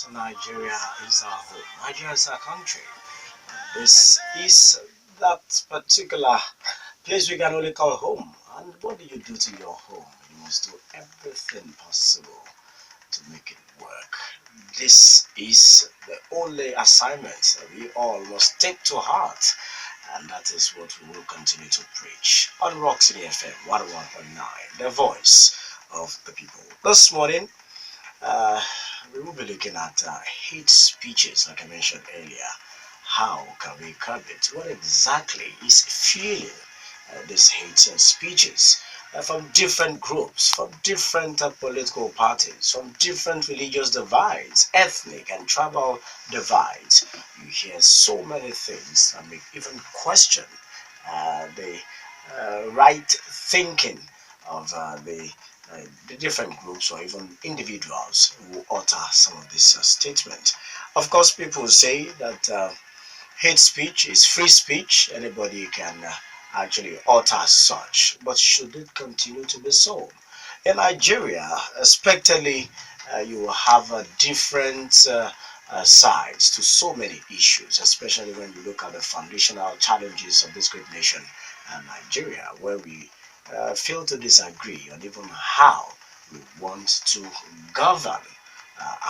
So Nigeria is our home. Nigeria is our country. This is that particular place we can only call home. And what do you do to your home? You must do everything possible to make it work. This is the only assignment that we all must take to heart. And that is what we will continue to preach on Rock City FM 101.9, the voice of the people. This morning, uh, we will be looking at hate speeches, like I mentioned earlier. How can we curb it? What exactly is fueling these hate speeches from different groups, from different political parties, from different religious divides, ethnic and tribal divides? You hear so many things that make even question the right thinking of the different groups or even individuals who utter some of this statement. Of course, people say that hate speech is free speech. Anybody can actually utter such. But should it continue to be so? In Nigeria, expectedly, you will have different sides to so many issues, especially when you look at the foundational challenges of this great nation, Nigeria, where we fail to disagree on even how we want to govern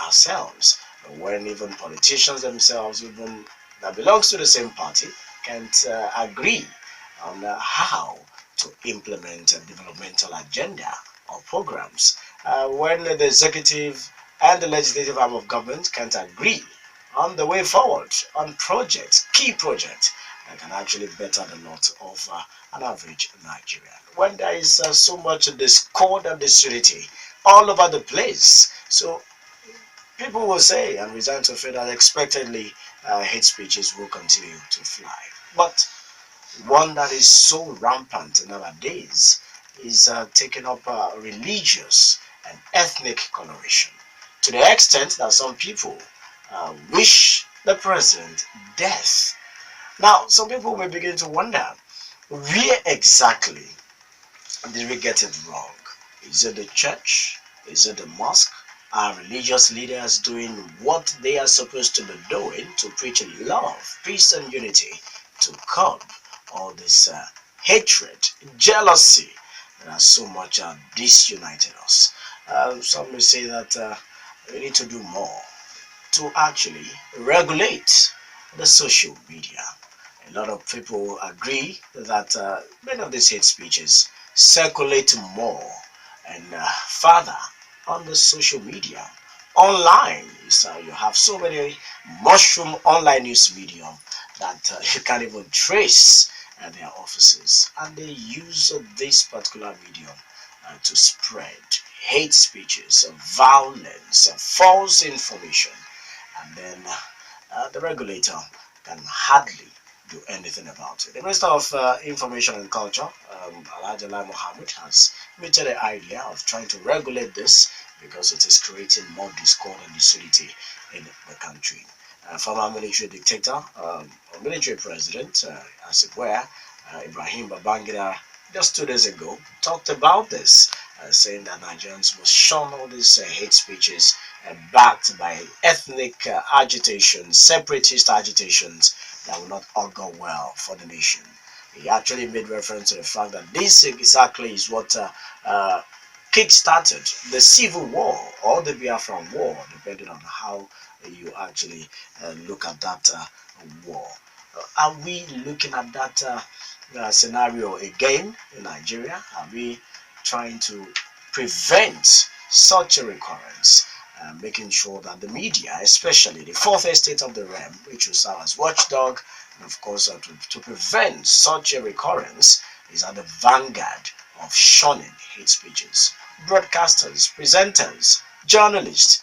ourselves, when even politicians themselves, even that belongs to the same party, can't agree on how to implement a developmental agenda or programs, when the executive and the legislative arm of government can't agree on the way forward on projects, key projects that can actually better the lot of an average Nigerian. When there is so much discord and disunity all over the place, so people will say and resign to feel that expectedly hate speeches will continue to fly. But one that is so rampant nowadays is taking up religious and ethnic coloration, to the extent that some people wish the president death. Now, some people may begin to wonder, where exactly did we get it wrong? Is it the church? Is it the mosque? Are religious leaders doing what they are supposed to be doing to preach love, peace, and unity, to curb all this hatred, jealousy that has so much disunited us? Some may say that we need to do more to actually regulate the social media. A lot of people agree that many of these hate speeches circulate more and further on the social media. Online, so you have so many mushroom online news medium that you can't even trace their offices, and they use this particular medium to spread hate speeches, violence, false information, and then the regulator can hardly do anything about it. The Minister of Information and Culture, Alhaji Mohammed, has mooted the idea of trying to regulate this because it is creating more discord and disunity in the country. Former military dictator, or military president, as it were, Ibrahim Babangida, just 2 days ago, talked about this, saying that Nigerians must shun all these hate speeches backed by ethnic agitations, separatist agitations that will not augur well for the nation. He actually made reference to the fact that this exactly is what kick-started the civil war or the Biafran war, depending on how you actually look at that war. Are we looking at that scenario again in Nigeria? Are we trying to prevent such a recurrence? Making sure that the media, especially the fourth estate of the realm, which will serve as watchdog, and of course to prevent such a recurrence, is at the vanguard of shunning hate speeches. Broadcasters, presenters, journalists,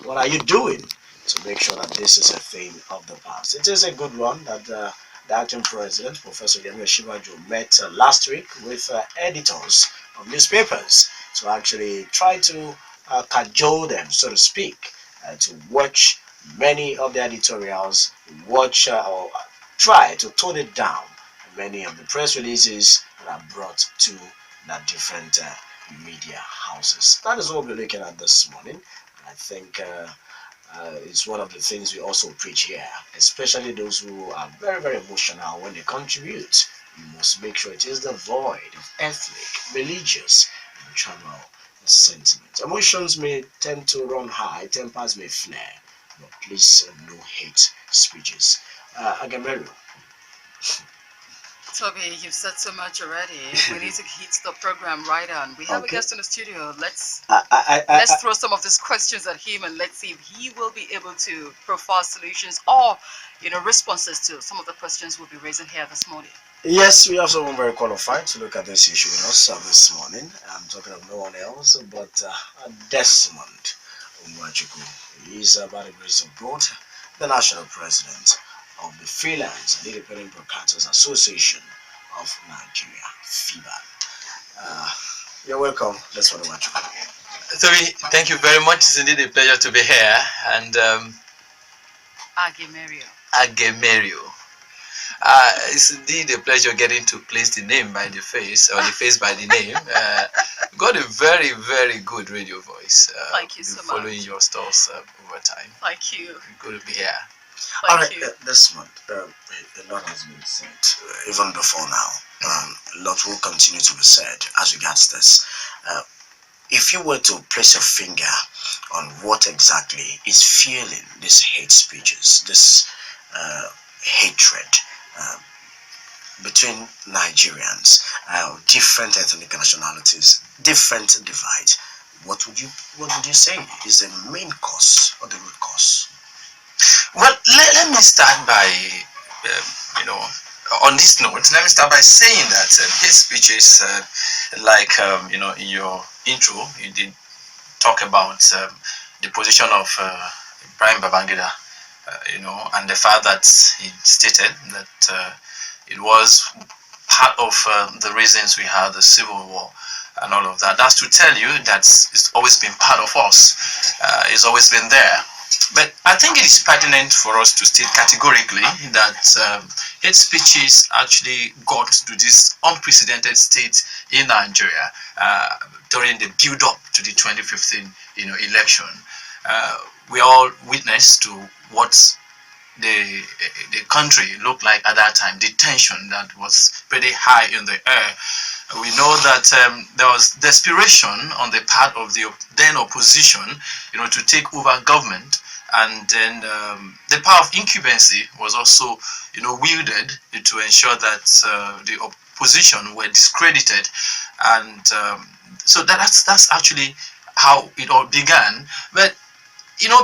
what are you doing to make sure that this is a thing of the past? It is a good one that the acting president, Professor Aghemerio, met last week with editors of newspapers to actually try to cajole them, so to speak, to watch many of the editorials, watch or try to tone it down. Many of the press releases that are brought to the different media houses. That is what we're looking at this morning. I think It's one of the things we also preach here, especially those who are very, very emotional when they contribute. You must make sure it is devoid of ethnic, religious, and tribal sentiment. Emotions may tend to run high, tempers may flare, but please no hate speeches. Aghemerio. Toby, you've said so much already. We need to hit the program right on. We have a Okay. guest in the studio. Let's I, throw some of these questions at him and let's see if he will be able to provide solutions or responses to some of the questions we'll be raising here this morning. Yes, we have someone very qualified to look at this issue with us this morning. I'm talking of no one else but Desmond Nwachukwu. He is, by the grace of God, the national president of the Freelance and Independent Broadcasters Association of Nigeria, FIBA. You're welcome, Desmond Nwachukwu. Tobi, thank you very much. It's indeed a pleasure to be here. And Aghemerio. Aghemerio. It's indeed a pleasure getting to place the name by the face, or the face by the name. Got a very, very good radio voice. Thank you so much. Following your stores over time. Thank you. Good to be here. All right, Desmond, a lot has been said, even before now. A lot will continue to be said as regards this. If you were to place your finger on what exactly is fueling these hate speeches, this hatred between Nigerians, different ethnic nationalities, different divides, what would you say is the main cause or the root cause? Well, let me start by, on this note, let me start by saying that hate speeches, like, in your intro, you did talk about the position of Ibrahim Babangida, and the fact that he stated that it was part of the reasons we had the civil war and all of that. That's to tell you that it's always been part of us. It's always been there. But I think it is pertinent for us to state categorically that hate speeches actually got to this unprecedented state in Nigeria during the build-up to the 2015, election. We all witnessed to what the country looked like at that time. The tension that was pretty high in the air. We know that there was desperation on the part of the then opposition, to take over government. And then the power of incumbency was also, wielded to ensure that the opposition were discredited, and so that's actually how it all began. But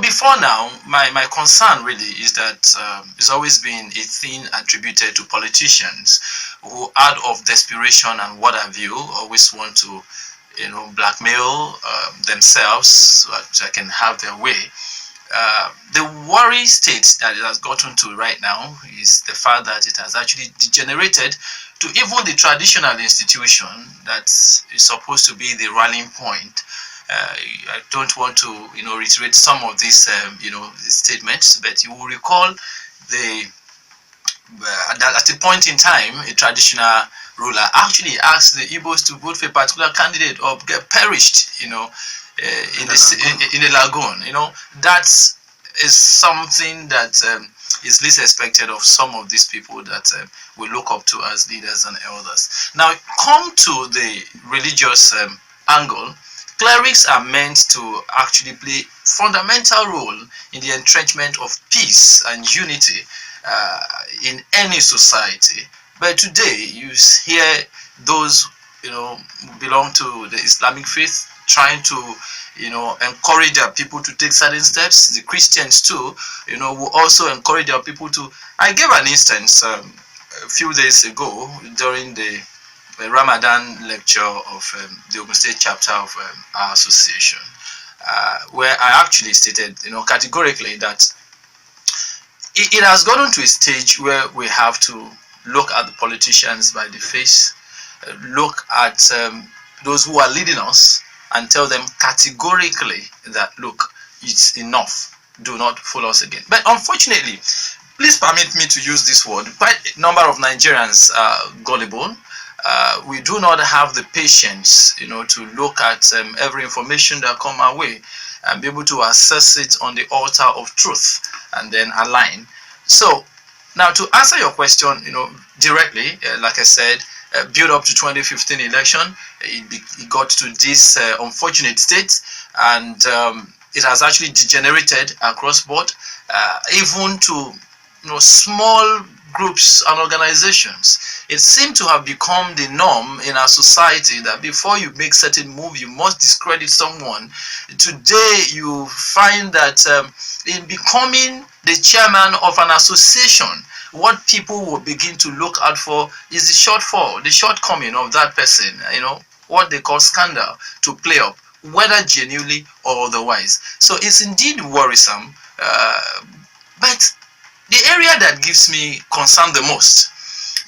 before now, my concern really is that it's always been a thing attributed to politicians who, out of desperation and what have you, always want to, blackmail themselves so that they can have their way. The worry state that it has gotten to right now is the fact that it has actually degenerated to even the traditional institution that is supposed to be the rallying point. I don't want to, reiterate some of these, statements, but you will recall that at a point in time, a traditional ruler actually asked the Igbos to vote for a particular candidate or get perished, in the lagoon. That is something that is least expected of some of these people that we look up to as leaders and elders. Now, come to the religious angle. Clerics are meant to actually play fundamental role in the entrenchment of peace and unity in any society. But today, you hear those, belong to the Islamic faith trying to, encourage their people to take certain steps. The Christians too, will also encourage their people to. I gave an instance a few days ago during the Ramadan lecture of the Ogun State chapter of our association, where I actually stated, categorically that it has gotten to a stage where we have to look at the politicians by the face, look at those who are leading us, and tell them categorically that, look, it's enough. Do not follow us again. But unfortunately, please permit me to use this word. Quite a number of Nigerians are gullible. we do not have the patience, to look at every information that come our way and be able to assess it on the altar of truth and then align. So now to answer your question, directly, like I said, build up to 2015 election, it got to this unfortunate state, and it has actually degenerated across board, even to small groups and organizations. It seemed to have become the norm in our society that before you make certain move, you must discredit someone. Today, you find that in becoming the chairman of an association, what people will begin to look out for is the shortfall, the shortcoming of that person, what they call scandal to play up, whether genuinely or otherwise. So it's indeed worrisome, but the area that gives me concern the most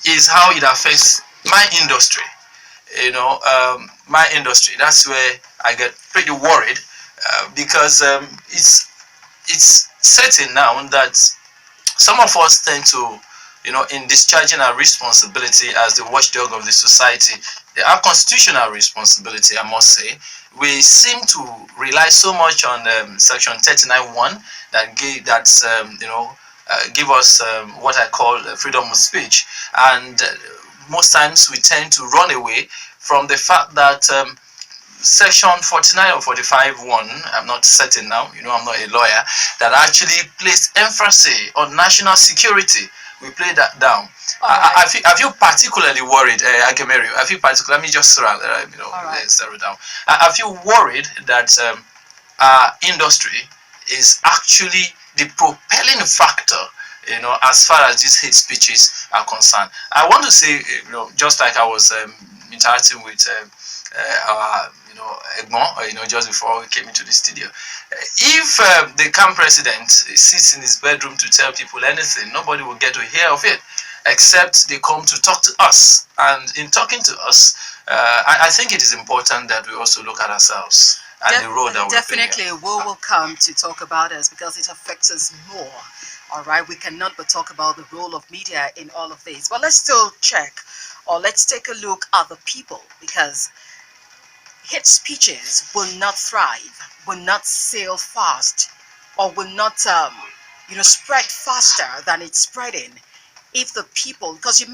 is how it affects my industry. My industry. That's where I get pretty worried, because it's certain now that some of us tend to, in discharging our responsibility as the watchdog of the society, our constitutional responsibility, I must say, we seem to rely so much on Section 39(1) that give us what I call freedom of speech, and most times we tend to run away from the fact that Section 49 or 45(1), I'm not certain now, I'm not a lawyer, that actually placed emphasis on national security. We play that down. Right. I feel particularly worried, Aghemerio. Let me just settle down. I feel worried that our industry is actually the propelling factor, as far as these hate speeches are concerned. I want to say, just like I was interacting with our, Egmont, just before we came into the studio. If the camp president sits in his bedroom to tell people anything, nobody will get to hear of it, except they come to talk to us. And in talking to us, I think it is important that we also look at ourselves and the role that we're playing. Definitely, we will come to talk about us because it affects us more. All right, we cannot but talk about the role of media in all of this. But let's still check, or let's take a look at the people, because hate speeches will not thrive, will not sail fast, or will not, spread faster than it's spreading if the people, because you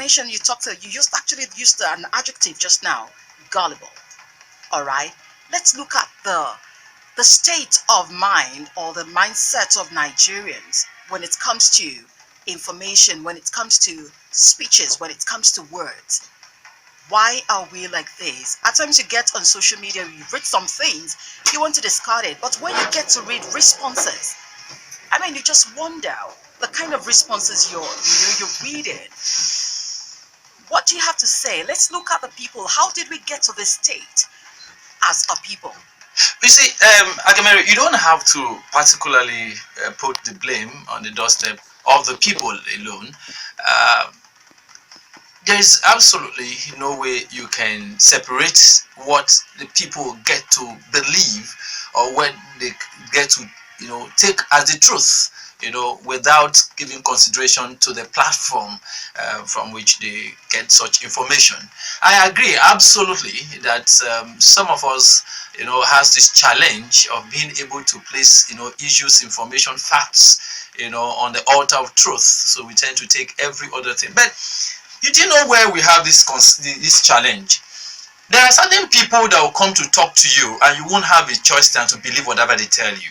used an adjective just now, gullible. All right, let's look at the state of mind or the mindset of Nigerians when it comes to information, when it comes to speeches, when it comes to words. Why are we like this? At times you get on social media, you read some things, you want to discard it, but when you get to read responses, you just wonder the kind of responses you're reading. What do you have to say? Let's look at the people. How did we get to this state as a people? You see, Aghemerio, you don't have to particularly put the blame on the doorstep of the people alone. There is absolutely no way you can separate what the people get to believe or what they get to, take as the truth, without giving consideration to the platform from which they get such information. I agree absolutely that some of us, has this challenge of being able to place, issues, information, facts, on the altar of truth. So we tend to take every other thing. But you do know where we have this challenge? There are certain people that will come to talk to you and you won't have a choice than to believe whatever they tell you.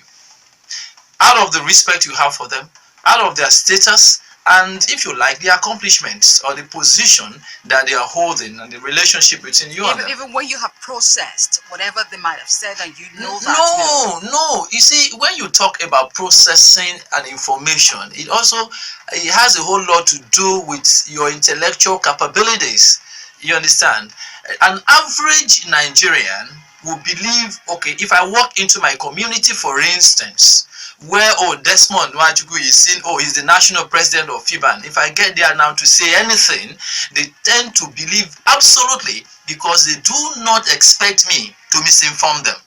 Out of the respect you have for them, out of their status, and if you like, the accomplishments or the position that they are holding and the relationship between you and them. Even when you have processed whatever they might have said and you know that. No. You see, when you talk about processing and information, it has a whole lot to do with your intellectual capabilities. You understand? An average Nigerian will believe, okay, if I walk into my community, for instance, where Desmond Nwachukwu is seen, he's the national president of FIBAN. If I get there now to say anything, they tend to believe absolutely, because they do not expect me to misinform them.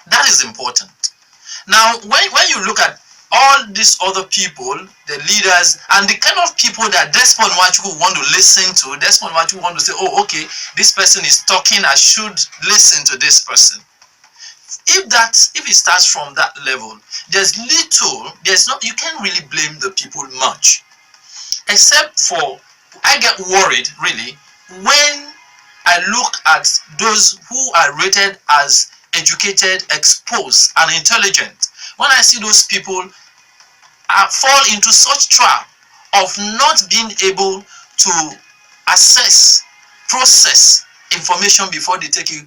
That is important. Now, when you look at all all these other people, the leaders, and the kind of people that Desmond Nwachukwu want to listen to. Desmond Nwachukwu want to say, oh, okay, this person is talking, I should listen to this person. If it starts from that level, you can't really blame the people much. Except for, I get worried really when I look at those who are rated as educated, exposed, and intelligent. When I see those people fall into such trap of not being able to assess, process information before they take it,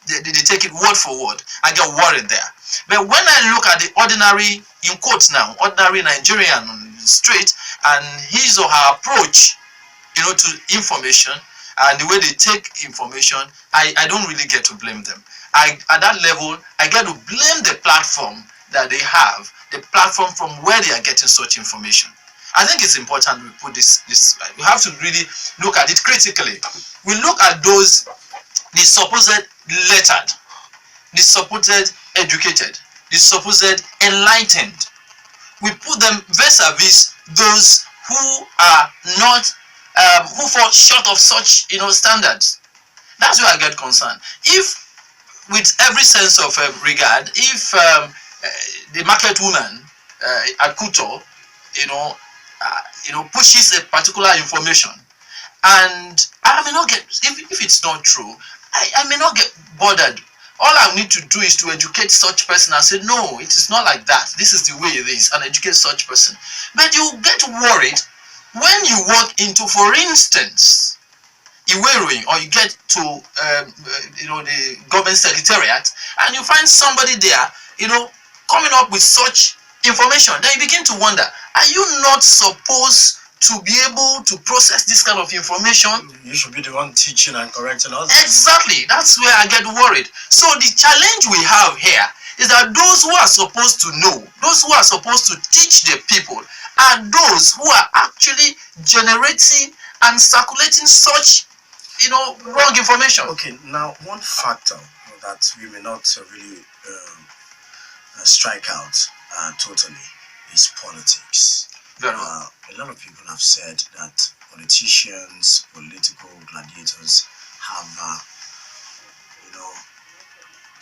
they take it word for word, I get worried there. But when I look at the ordinary, in quotes now, ordinary Nigerian on the street and his or her approach, to information and the way they take information, I don't really get to blame them. At that level, I get to blame the platform that they have, the platform from where they are getting such information. I think it's important we put this right. We have to really look at it critically. We look at those, the supposed lettered, the supposed educated, the supposed enlightened. We put them vis-a-vis those who are not, who fall short of such, standards. That's where I get concerned. If, with every sense of regard, if the market woman at Kuto, pushes a particular information, and I may not get, if it's not true, I may not get bothered. All I need to do is to educate such person and say, no, it is not like that. This is the way it is, and educate such person. But you get worried when you walk into, for instance, Iweroing, or you get to, the government secretariat, and you find somebody there, coming up with such information. Then you begin to wonder, are you not supposed to be able to process this kind of information? You should be the one teaching and correcting us. Exactly. That's where I get worried. So the challenge we have here is that those who are supposed to know, those who are supposed to teach the people, are those who are actually generating and circulating such, wrong information. Okay, now one factor that we may not really strike out totally is politics. Very well. A lot of people have said that politicians, political gladiators have,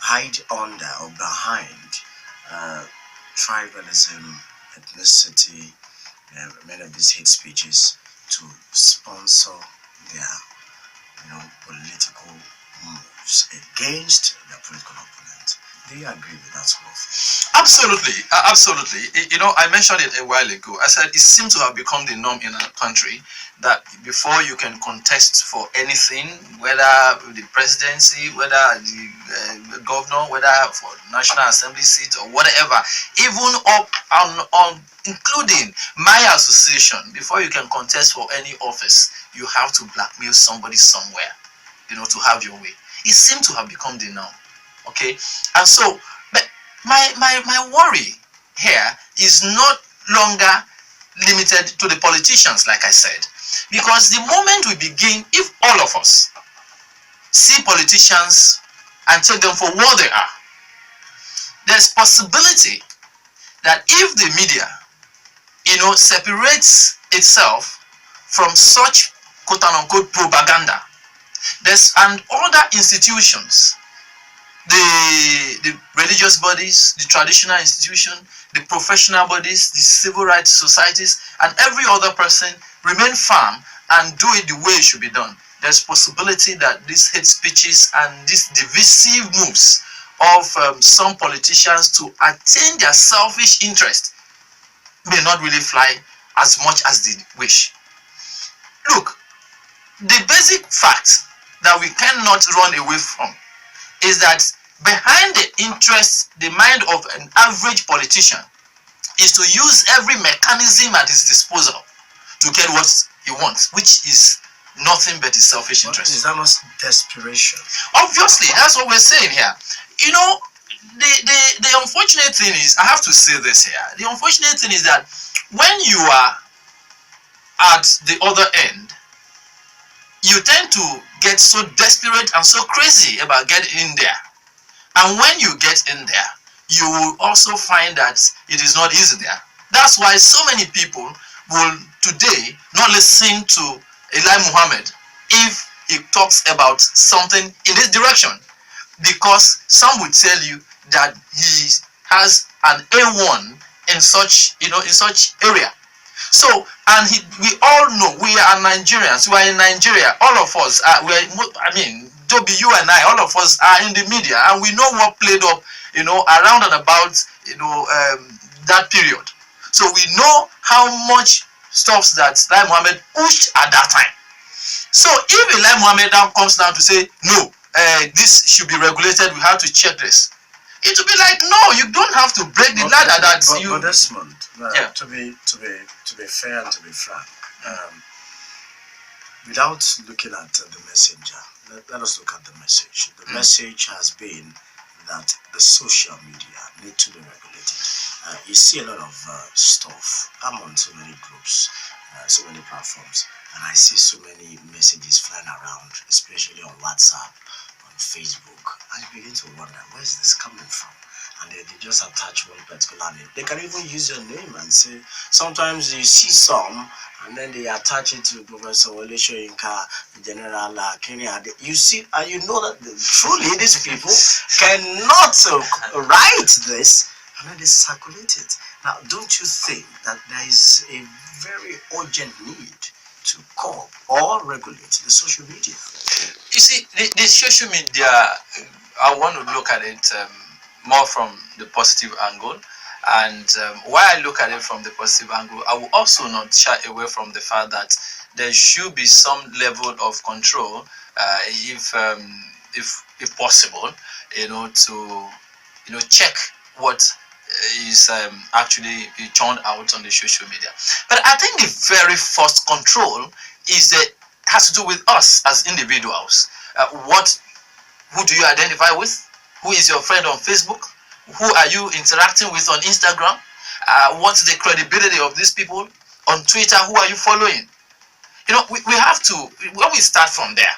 hide under or behind tribalism, ethnicity, many of these hate speeches to sponsor their, political moves against their political opponent. Do you agree with that, Wolf? Absolutely, absolutely. I mentioned it a while ago. I said it seems to have become the norm in our country that before you can contest for anything, whether the presidency, whether the governor, whether for National Assembly seat or whatever, even up on including my association, before you can contest for any office, you have to blackmail somebody somewhere, to have your way. It seems to have become the norm. Okay, and so, but my worry here is not longer limited to the politicians, like I said, because the moment we begin, if all of us see politicians and take them for what they are, there's possibility that if the media, separates itself from such quote-unquote propaganda, and other institutions, the religious bodies, the traditional institution, the professional bodies, the civil rights societies, and every other person remain firm and do it the way it should be done, there's possibility that these hate speeches and these divisive moves of some politicians to attain their selfish interest may not really fly as much as they wish. Look, the basic fact that we cannot run away from is that behind the interest, the mind of an average politician is to use every mechanism at his disposal to get what he wants, which is nothing but his selfish interest. Is that not desperation? Obviously, that's what we're saying here. The unfortunate thing is, I have to say this here, the unfortunate thing is that when you are at the other end, you tend to get so desperate and so crazy about getting in there. And when you get in there, you will also find that it is not easy there. That's why so many people will today not listen to Eli Muhammad if he talks about something in this direction, because some will tell you that he has an A1 in such, in such area. So, and we all know we are Nigerians. We are in Nigeria. All of us are. Tobi, you and I, all of us are in the media, and we know what played up, around and about, that period. So we know how much stuff that Lai Mohammed pushed at that time. So if Lai Mohammed now comes down to say no, this should be regulated, we have to check this, it will be like, no, you don't have to break the ladder that you. But Desmond, Yeah. to be fair and to be frank, without looking at the messenger, let us look at the message. The message has been that the social media need to be regulated. You see a lot of stuff. I'm on so many groups, so many platforms, and I see so many messages flying around, especially on WhatsApp, on Facebook. I begin to wonder, where is this coming from? And they just attach one particular name. They can even use your name and say, sometimes you see some, and then they attach it to Professor Wole Soyinka, General Kenya. You see, and you know that truly these people cannot write this, and then they circulate it. Now, don't you think that there is a very urgent need to curb or regulate the social media? You see, the social media, I want to look at it more from the positive angle. And while I look at it from the positive angle, I will also not shy away from the fact that there should be some level of control, if possible, to check what is actually turned out on the social media. But I think the very first control has to do with us as individuals. Who do you identify with? Who is your friend on Facebook? Who are you interacting with on Instagram? What's the credibility of these people? On Twitter, who are you following? We have to, when we start from there,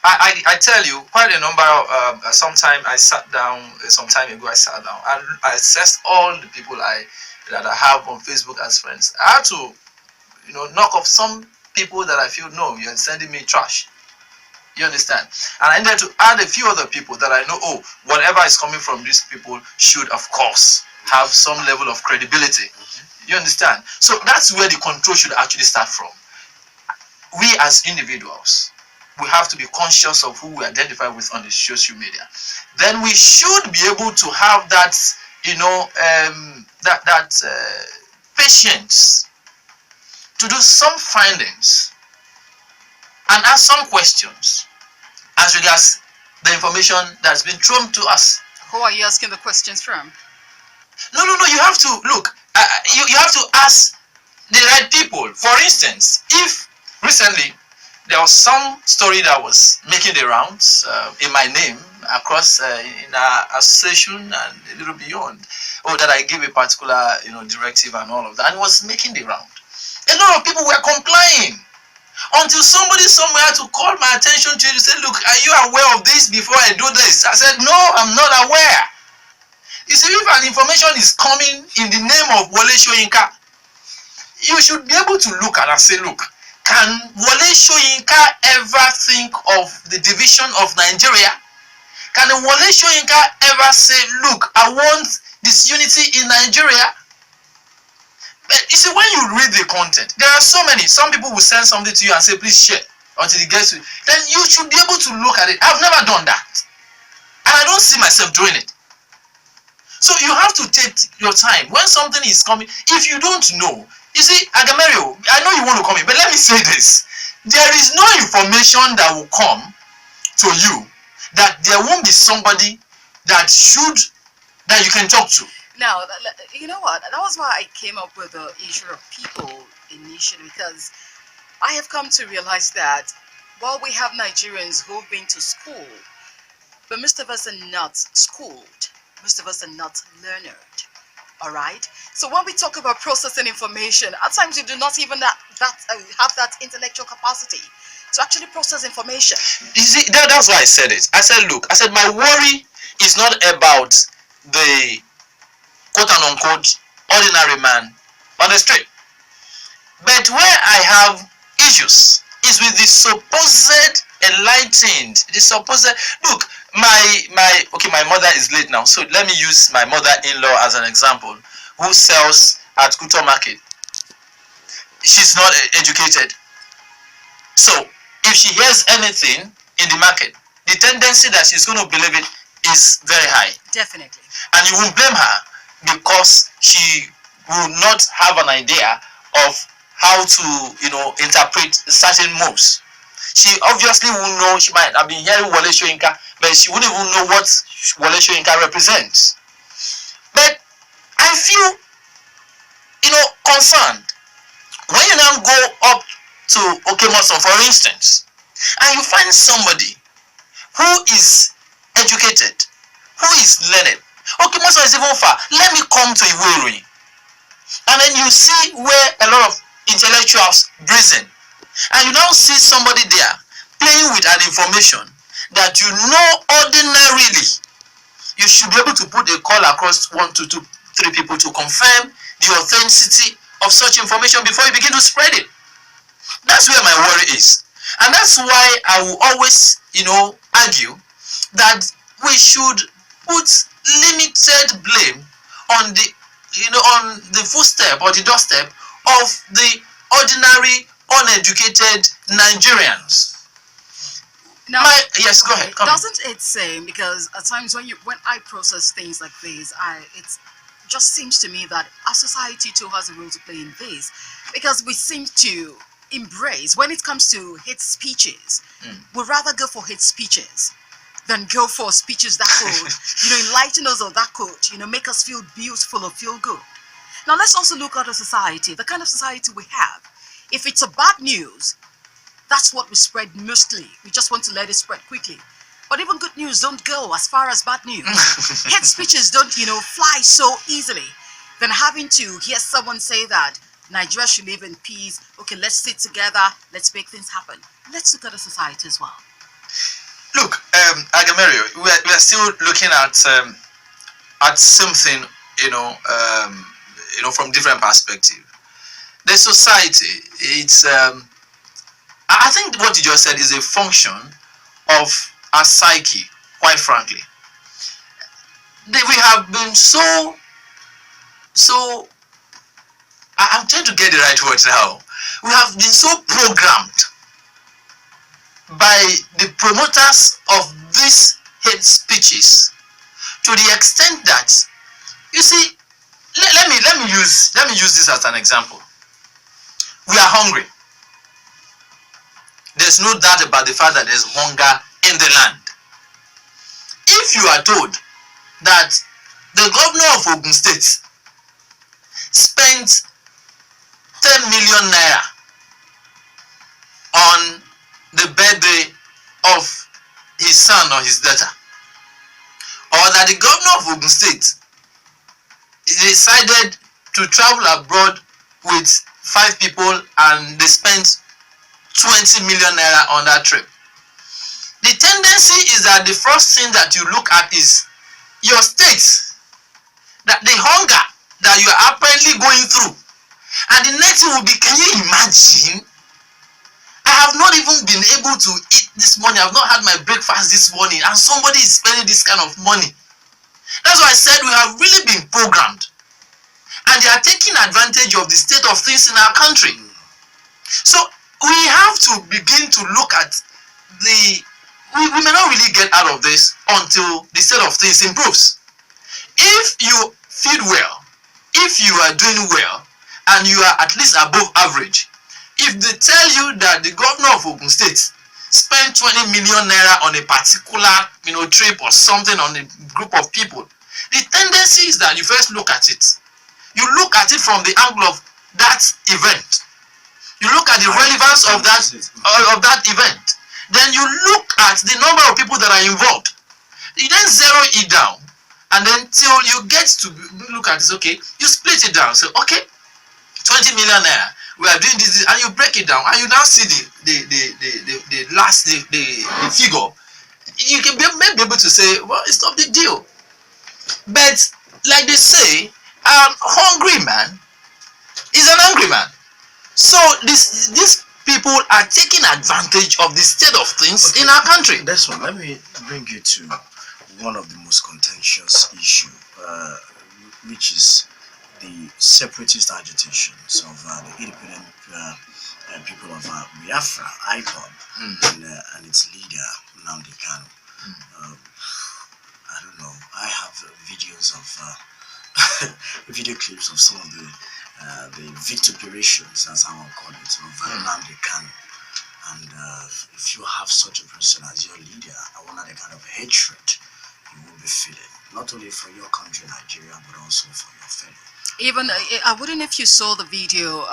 I tell you, quite a number of, sometime I sat down, some time ago I sat down and I assessed all the people that I have on Facebook as friends. I had to, knock off some people that I feel, no, you're sending me trash. You understand? And I needed to add a few other people that I know, whatever is coming from these people should, of course, have some level of credibility. You understand? So that's where the control should actually start from. We as individuals, we have to be conscious of who we identify with on the social media. Then we should be able to have that, patience to do some findings and ask some questions as regards the information that's been thrown to us. Who are you asking the questions from? No. You have to look. You have to ask the right people. For instance, if recently there was some story that was making the rounds in my name across in our association and a little beyond, that I gave a particular directive and all of that, and it was making the round. A lot of people were complying. Until somebody somewhere had to call my attention to it to say, look, are you aware of this before I do this? I said, no, I'm not aware. You see, if an information is coming in the name of Wole Soyinka, you should be able to look at and say, look, can Wole Soyinka ever think of the division of Nigeria? Can Wole Soyinka ever say, look, I want disunity in Nigeria? But you see, when you read the content, there are so many. Some people will send something to you and say, please share until it gets to you. Then you should be able to look at it. I've never done that. And I don't see myself doing it. So you have to take your time. When something is coming, if you don't know, you see, Aghemerio, I know you want to come in, but let me say this. There is no information that will come to you that there won't be somebody that you can talk to. Now, you know what? That was why I came up with the issue of people initially, because I have come to realize that while we have Nigerians who've been to school, but most of us are not schooled. Most of us are not learned. All right? So when we talk about processing information, at times you do not even have that intellectual capacity to actually process information. You see, that's why I said it. I said, look, my worry is not about the quote and unquote ordinary man on the street. But where I have issues is with the supposed enlightened, the supposed look. My mother is late now, so let me use my mother-in-law as an example, who sells at Kuto Market. She's not educated, so if she hears anything in the market, the tendency that she's going to believe it is very high. Definitely. And you won't blame her because she will not have an idea of how to, interpret certain moves. She obviously will know. She might have been hearing Wole Soyinka, but she wouldn't even know what Wole Soyinka represents. But I feel, concerned when you now go up to Oaikhenan, for instance, and you find somebody who is educated, who is learned. Oaikhenan is even far. Let me come to Iwerui. And then you see where a lot of intellectuals prison. And you now see somebody there playing with an information that ordinarily you should be able to put a call across 1, 2, 3 people to confirm the authenticity of such information before you begin to spread it. That's where my worry is. And that's why I will always, argue that we should put limited blame on the, on the footstep or the doorstep of the ordinary, uneducated Nigerians. Now, yes, go ahead. Doesn't it say, because at times when I process things like this, it just seems to me that our society too has a role to play in this, because we seem to embrace, when it comes to hate speeches, we'd rather go for hate speeches than go for speeches that could, enlighten us, or that could, make us feel beautiful or feel good. Now let's also look at the society, the kind of society we have. If it's a bad news, that's what we spread mostly. We just want to let it spread quickly. But even good news don't go as far as bad news. Hate speeches don't, fly so easily. Than having to hear someone say that Nigeria should live in peace. Okay, let's sit together. Let's make things happen. Let's look at the society as well. Look, Aghemerio, we are still looking at something, from different perspective. The society, it's I think what you just said is a function of our psyche, quite frankly. We have been so I'm trying to get the right words now. We have been so programmed by the promoters of these hate speeches to the extent that, you see, let me use this as an example. We are hungry. There's no doubt about the fact that there's hunger in the land. If you are told that the governor of Ogun State spent 10 million naira on the birthday of his son or his daughter, or that the governor of Ogun State decided to travel abroad with 5 people and they spent 20 million naira on that trip, the tendency is that the first thing that you look at is your state, that the hunger that you are apparently going through. And the next thing will be, can you imagine? I have not even been able to eat this morning. I have not had my breakfast this morning, and somebody is spending this kind of money. That's why I said we have really been programmed, and they are taking advantage of the state of things in our country. So we have to begin to look at we may not really get out of this until the state of things improves. If you feed well, if you are doing well, and you are at least above average, if they tell you that the governor of Ogun State spent 20 million naira on a particular trip or something on a group of people, the tendency is that you first look at it. You look at it from the angle of that event. You look at the relevance of that event. Then you look at the number of people that are involved. You then zero it down, and then till you get to look at this. Okay, you split it down. So 20 million naira. We are doing this, and you break it down, and you now see the figure. You may be able to say, well, it's not a big deal. But like they say, An hungry man is an angry man. So these people are taking advantage of the state of things in our country. Desmond, let me bring you to one of the most contentious issue, which is the separatist agitations of the independent people of Biafra, IPOB, and its leader, Nnamdi Kanu. I don't know. I have videos of video clips of some of the vituperations, as I will call it, of Nnamdi Kanu. And if you have such a person as your leader, I wonder the kind of hatred you will be feeling, not only for your country, Nigeria, but also for your fellow. Even I wouldn't if you saw the video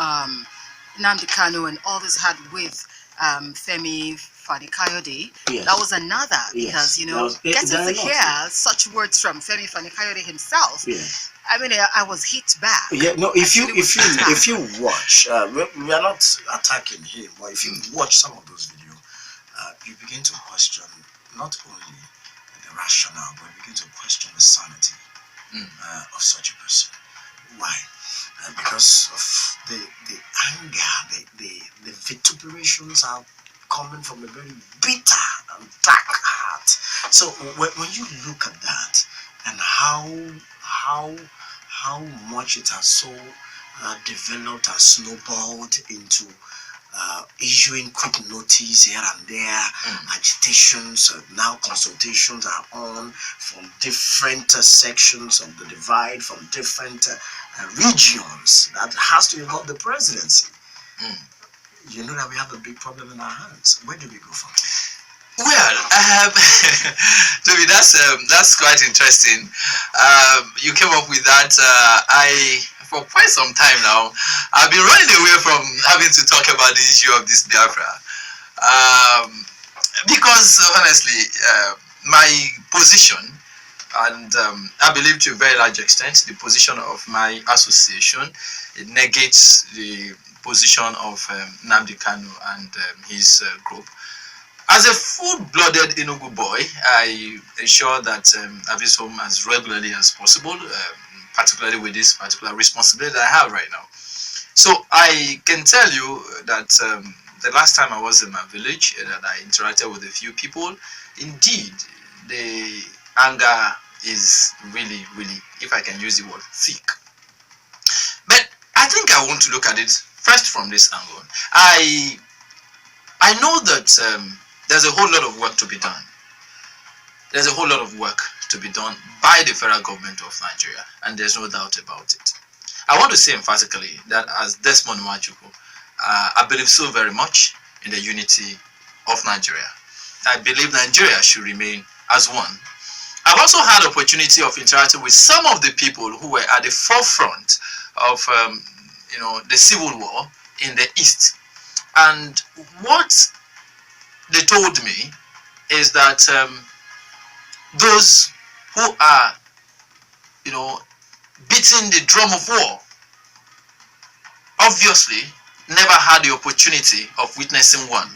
Nnamdi Kanu and all this had with Femi Fani-Kayode. Yes. That was another, because Yes. getting to hear such words from Femi Fani-Kayode himself. Yes. I mean, I was hit back. Yeah, no. If you watch, we are not attacking him, but if you watch some of those videos, you begin to question not only the rationale, but you begin to question the sanity of such a person. Why? Because of the anger, the vituperations are coming from a very bitter and dark heart. So when you look at that and how much it has so developed and snowballed into issuing quick notice here and there, agitations, now consultations are on from different sections of the divide, from different regions that has to involve the presidency. You know that we have a big problem in our hands. Where do we go from here? Well, Tobi, that's quite interesting. You came up with that. For quite some time now, I've been running away from having to talk about the issue of this Biafra, because honestly, my position, and I believe to a very large extent, the position of my association, it negates the position of Nnamdi Kanu and his group. As a full-blooded Enugu boy, I ensure that I visit home as regularly as possible, particularly with this particular responsibility that I have right now. So I can tell you that the last time I was in my village, that I interacted with a few people, indeed, the anger is really, really, if I can use the word, thick. But I think I want to look at it first from this angle. I know that there's a whole lot of work to be done. There's a whole lot of work to be done by the federal government of Nigeria, and there's no doubt about it. I want to say emphatically that as Desmond Nwachukwu, I believe so very much in the unity of Nigeria. I believe Nigeria should remain as one. I've also had opportunity of interacting with some of the people who were at the forefront of the civil war in the East, and what they told me is that those who are beating the drum of war obviously never had the opportunity of witnessing one.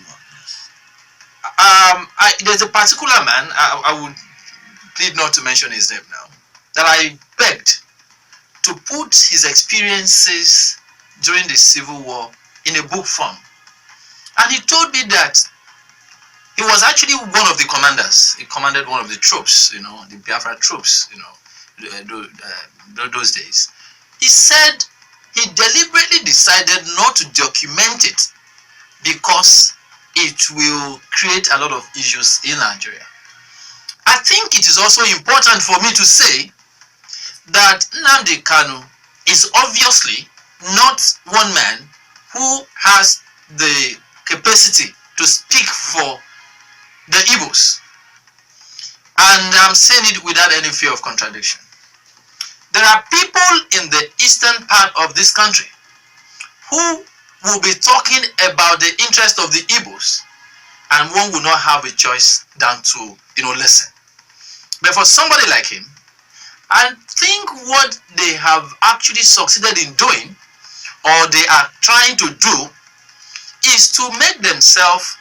There's a particular man, I would plead not to mention his name now, that I begged to put his experiences during the Civil War in a book form. And he told me that he was actually one of the commanders. He commanded one of the troops, the Biafra troops, those days. He said he deliberately decided not to document it because it will create a lot of issues in Nigeria. I think it is also important for me to say that Nnamdi Kanu is obviously not one man who has the capacity to speak for the Igbos. And I'm saying it without any fear of contradiction. There are people in the eastern part of this country who will be talking about the interest of the Igbos, and one will not have a choice than to listen. But for somebody like him, I think what they have actually succeeded in doing, or they are trying to do, is to make themselves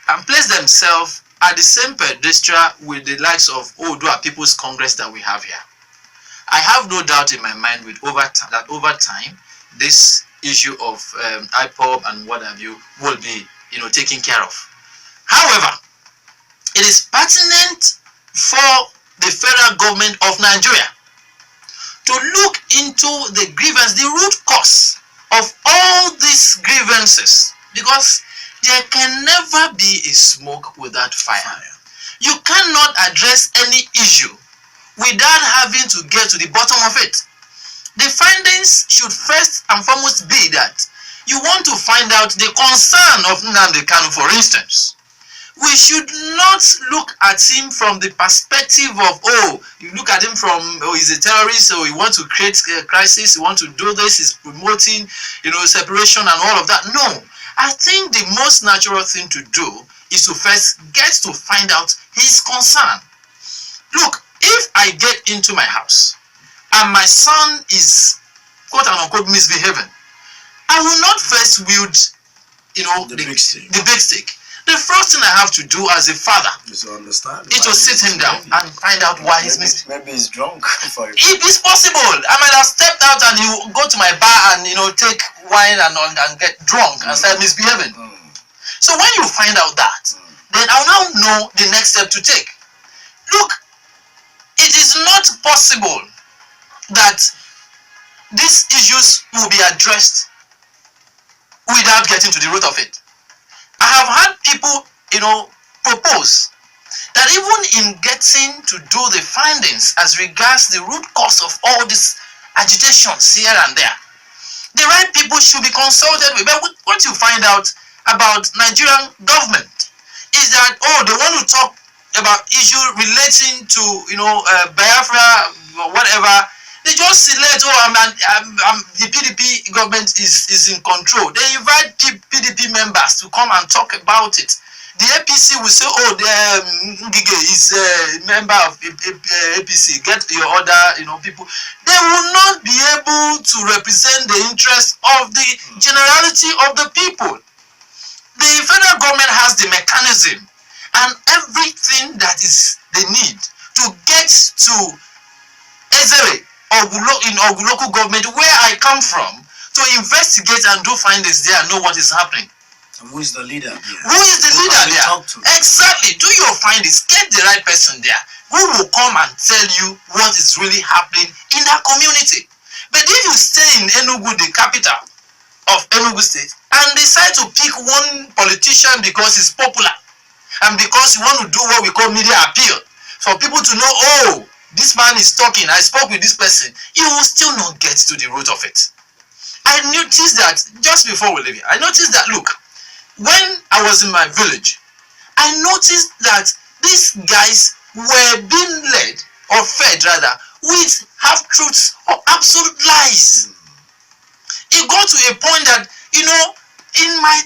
and place themselves at the same pedestal with the likes of Odua People's Congress that we have here. I have no doubt in my mind that over time, this issue of IPOB and what have you will be, taken care of. However, it is pertinent for the federal government of Nigeria to look into the grievance, the root cause of all these grievances, because there can never be a smoke without fire. You cannot address any issue without having to get to the bottom of it. The findings should first and foremost be that you want to find out the concern of Nnamdi Kanu, for instance. We should not look at him from the perspective of, you look at him from, he's a terrorist, so he wants to create a crisis, he wants to do this, he's promoting, separation and all of that. No, I think the most natural thing to do is to first get to find out his concern. Look, if I get into my house and my son is quote unquote misbehaving, I will not first wield, the big stick. The first thing I have to do as a father is to sit him down and find out why he's misbehaving. Maybe he's drunk. If it's possible, I might have stepped out and you go to my bar and take wine and get drunk and start misbehaving. So when you find out that, then I'll now know the next step to take. Look, it is not possible that these issues will be addressed without getting to the root of it. I have had people, propose that even in getting to do the findings as regards the root cause of all these agitations here and there, the right people should be consulted with. But what you find out about Nigerian government is that, they want to talk about issue relating to, Biafra or whatever. They just select, the PDP government is in control. They invite PDP members to come and talk about it. The APC will say, Ngige is a member of APC. Get your other, people. They will not be able to represent the interest of the generality of the people. The federal government has the mechanism and everything that is they need to get to Ezere in local government where I come from to investigate and do findings there and know what is happening. And who is the leader there? Who is the leader there? Exactly. Do your findings. Get the right person there who will come and tell you what is really happening in that community. But if you stay in Enugu, the capital of Enugu State, and decide to pick one politician because he's popular and because you want to do what we call media appeal for people to know, this man is talking, I spoke with this person, you will still not get to the root of it. I noticed that just before we leave here, I noticed that, look, when I was in my village, I noticed that these guys were being led, or fed rather, with half-truths or absolute lies. It got to a point that, in my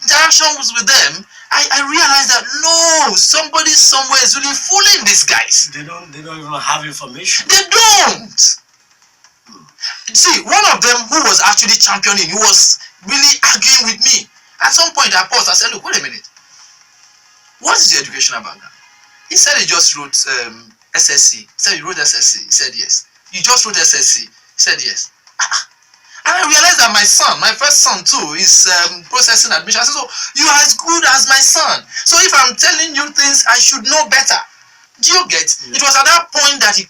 interactions with them, I realized that no, somebody somewhere is really fooling these guys. They don't even have information. They don't. See, one of them who was actually championing, he was really arguing with me. At some point I paused, I said, look, wait a minute. What is your educational background? He said he just wrote SSC. He said you wrote SSC. He said yes. You just wrote SSC. He said yes. And I realized that my son, my first son too, is processing admission. I said, so you are as good as my son. So if I'm telling you things, I should know better. Do you get? Yeah. It was at that point that he,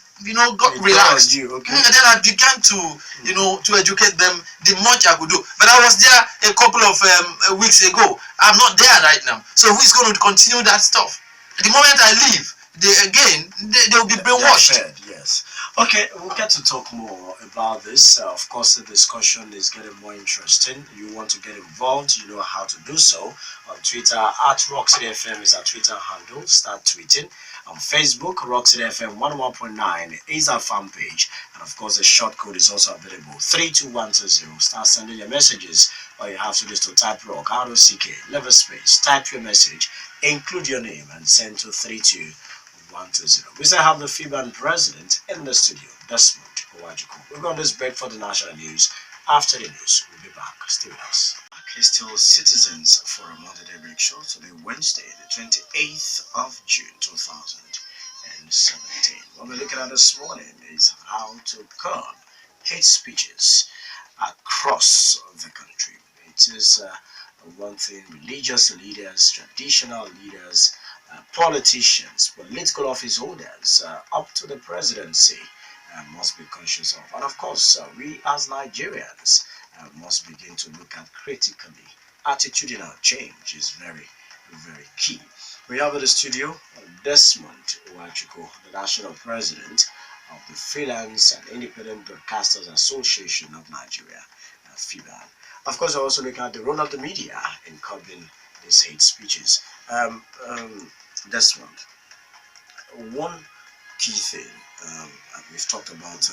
got relaxed. You, okay. And then I began to, to educate them the much I could do. But I was there a couple of weeks ago. I'm not there right now. So who's going to continue that stuff? The moment I leave, they will be brainwashed. Fed, yes. Okay, we'll get to talk more about this. Of course, the discussion is getting more interesting. You want to get involved, you know how to do so. On Twitter, at RockCityFM is our Twitter handle. Start tweeting. On Facebook, RockCityFM 11.9 is our fan page. And of course, the short code is also available. 32120. Start sending your messages. All you have to do is to type rock, ROCK, level space, type your message, include your name, and send to 32120. We still have the FIBAN president in the studio, Desmond Nwachukwu. We're going to this break for the national news. After the news, we'll be back. Stay with us. Okay, still Citizens Forum on the Daybreak Show today, Wednesday, the 28th of June, 2018. 2017. What we're looking at this morning is how to curb hate speeches across the country. It is one thing religious leaders, traditional leaders, politicians, political office holders, up to the presidency must be conscious of. And of course, we as Nigerians must begin to look at critically. Attitudinal change is very, very key. We have in the studio Desmond Nwachukwu, the national president of the Freelance and Independent Broadcasters Association of Nigeria, FIBAN. Of course, we're also looking at the role of the media in curbing these hate speeches. Desmond, one key thing, we've talked about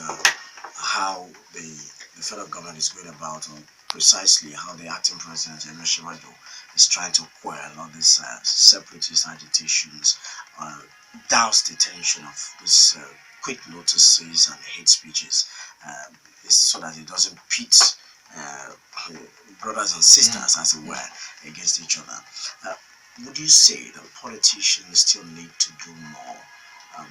how the federal government is going about, or precisely how the acting president, Aghemerio, is trying to quell all these separatist agitations, douse the tension of these quick notices and hate speeches, so that it doesn't pit brothers and sisters, as it were, against each other. Would you say that politicians still need to do more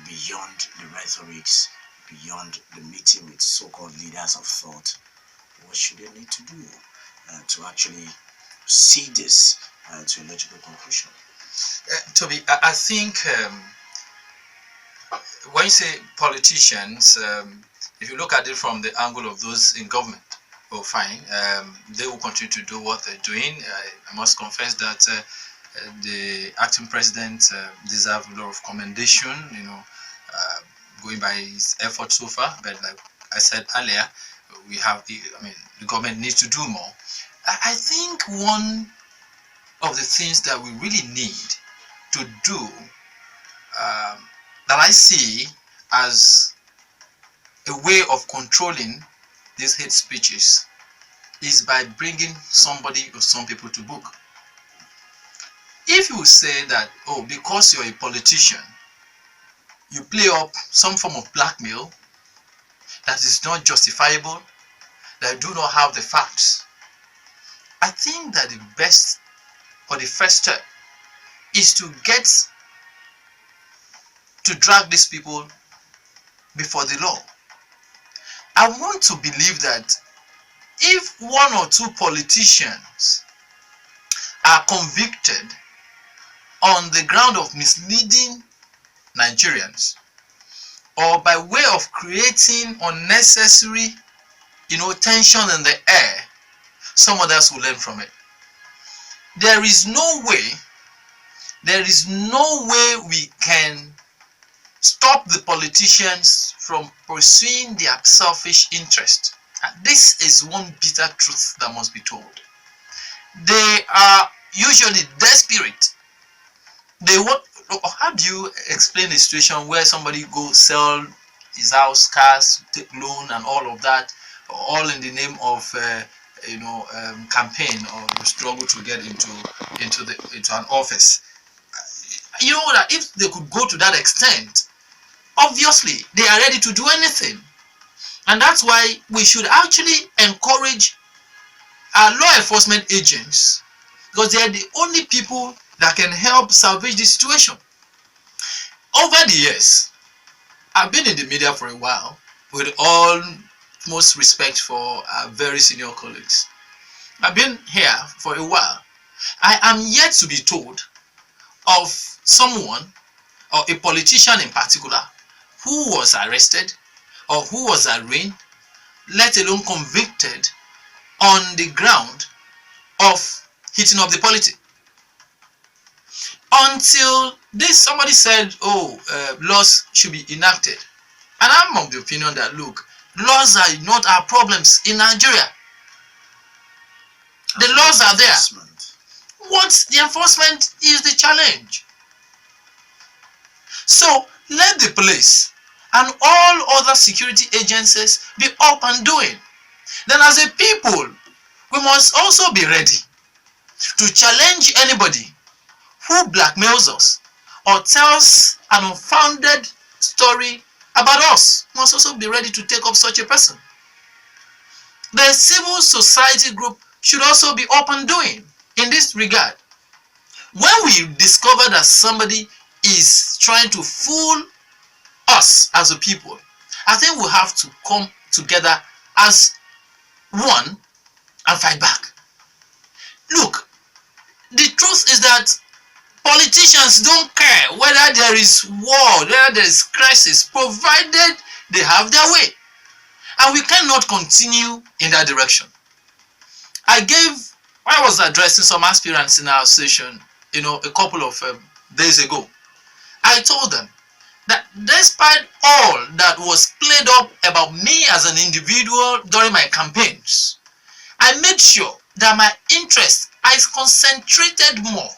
beyond the rhetorics, beyond the meeting with so-called leaders of thought? What should they need to do to actually see this to a logical conclusion? Tobi, I think when you say politicians, if you look at it from the angle of those in government, oh fine, they will continue to do what they're doing. I must confess that the acting president deserves a lot of commendation, going by his efforts so far. But like I said earlier, the government needs to do more. I think one of the things that we really need to do, that I see as a way of controlling these hate speeches, is by bringing somebody or some people to book. If you say that, oh, because you're a politician, you play up some form of blackmail that is not justifiable, that do not have the facts, I think that the best or the first step is to get to drag these people before the law. I want to believe that if one or two politicians are convicted on the ground of misleading Nigerians, or by way of creating unnecessary, tension in the air, some others will learn from it. There is no way we can stop the politicians from pursuing their selfish interest. And this is one bitter truth that must be told. They are usually desperate. How do you explain a situation where somebody go sell his house, cars, take loan and all of that, all in the name of campaign or struggle to get into an office? You know that if they could go to that extent, obviously they are ready to do anything. And that's why we should actually encourage our law enforcement agents, because they are the only people that can help salvage the situation. Over the years, I've been in the media for a while, with all most respect for our very senior colleagues. I've been here for a while. I am yet to be told of someone, or a politician in particular, who was arrested or who was arraigned, let alone convicted, on the ground of heating up the polity. Until somebody said, laws should be enacted. And I'm of the opinion that, look, laws are not our problems in Nigeria. The laws are there. What's the enforcement is the challenge. So let the police and all other security agencies be up and doing. Then as a people, we must also be ready to challenge anybody who blackmails us or tells an unfounded story about us. We must also be ready to take up such a person. The civil society group should also be up and doing in this regard. When we discover that somebody is trying to fool us as a people, I think we have to come together as one and fight back. Look, the truth is that politicians don't care whether there is war, whether there is crisis, provided they have their way. And we cannot continue in that direction. I was addressing some aspirants in our session, a couple of days ago. I told them that despite all that was played up about me as an individual during my campaigns, I made sure that my interest is concentrated more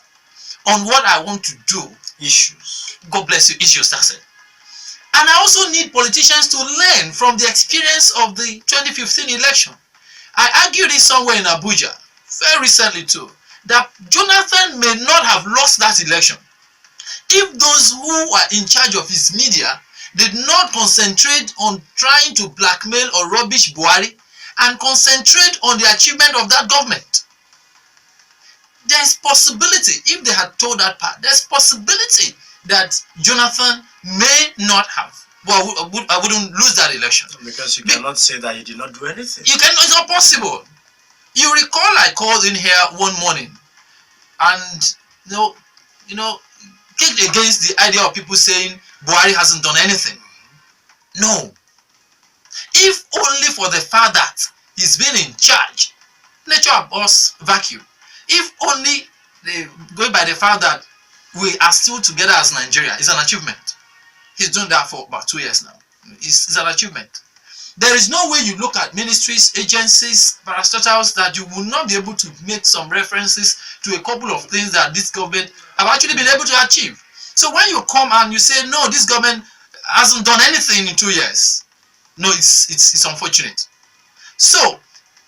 on what I want to do. Issues. God bless you, issues, that's it. And I also need politicians to learn from the experience of the 2015 election. I argued it somewhere in Abuja, very recently too, that Jonathan may not have lost that election if those who were in charge of his media did not concentrate on trying to blackmail or rubbish Buhari and concentrate on the achievement of that government. There's possibility, if they had told that part, there's possibility that Jonathan may not have, well, I wouldn't lose that election. Because you cannot say that he did not do anything. It's not possible. You recall I called in here one morning and kicked against the idea of people saying Buhari hasn't done anything. No. If only for the fact that he's been in charge, nature abhors vacuum. If only going by the fact that we are still together as Nigeria is an achievement. He's done that for about 2 years now. It's an achievement. There is no way you look at ministries, agencies, parastatals that you will not be able to make some references to a couple of things that this government have actually been able to achieve. So when you come and you say, no, this government hasn't done anything in 2 years, no, it's unfortunate. So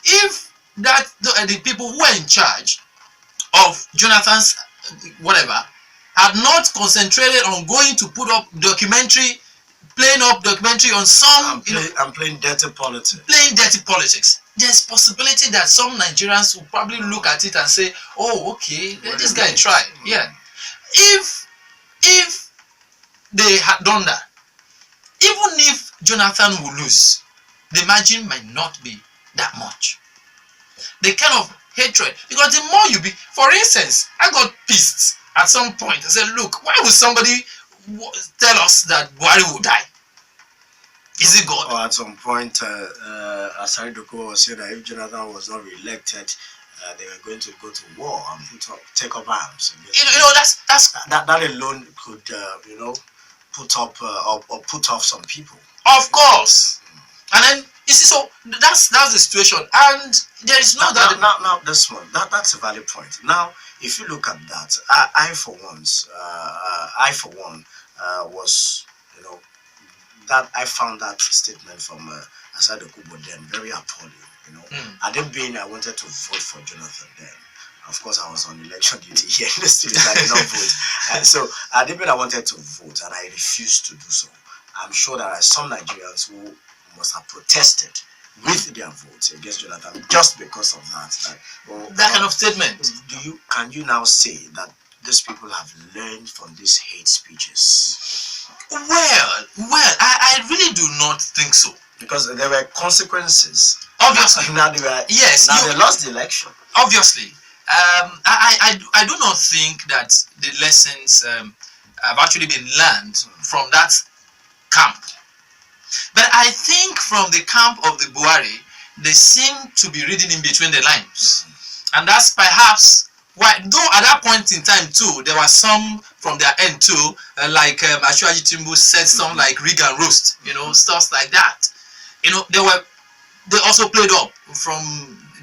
if the people who are in charge of Jonathan's whatever had not concentrated on going to put up documentary, playing up documentary on some and playing dirty politics. Playing dirty politics. There's possibility that some Nigerians will probably look at it and say, oh, okay, let this guy try. Yeah. If they had done that, even if Jonathan will lose, the margin might not be that much. The kind of hatred, because the more you be, for instance, I got pissed at some point. I said, look, why would somebody tell us that Buhari will die? Is it God? Or at some point, Asari Doko was saying that if Jonathan was not re-elected, they were going to go to war and take up arms. That alone could, put off some people. Of course. And then you see, so that's the situation, and there is no doubt. Now this one, that's a valid point. Now, if you look at that, I for one was, that I found that statement from Asado Kubo then very appalling. At them being, I wanted to vote for Jonathan then. Of course, I was on election duty here in the studio. I did not vote. So at them being, I wanted to vote, and I refused to do so. I'm sure there are some Nigerians who must have protested with their votes against Jonathan just because of that. That kind of statement. Can you now say that these people have learned from these hate speeches? Well, I really do not think so. Because there were consequences. Obviously. Now they lost the election. Obviously. I do not think that the lessons have actually been learned from that camp. But I think from the camp of the Buhari, they seem to be reading in between the lines. And that's perhaps why, though at that point in time too, there were some from their end too, like Ashwaji Timbu said something like rig and roast, stuff like that. They also played up from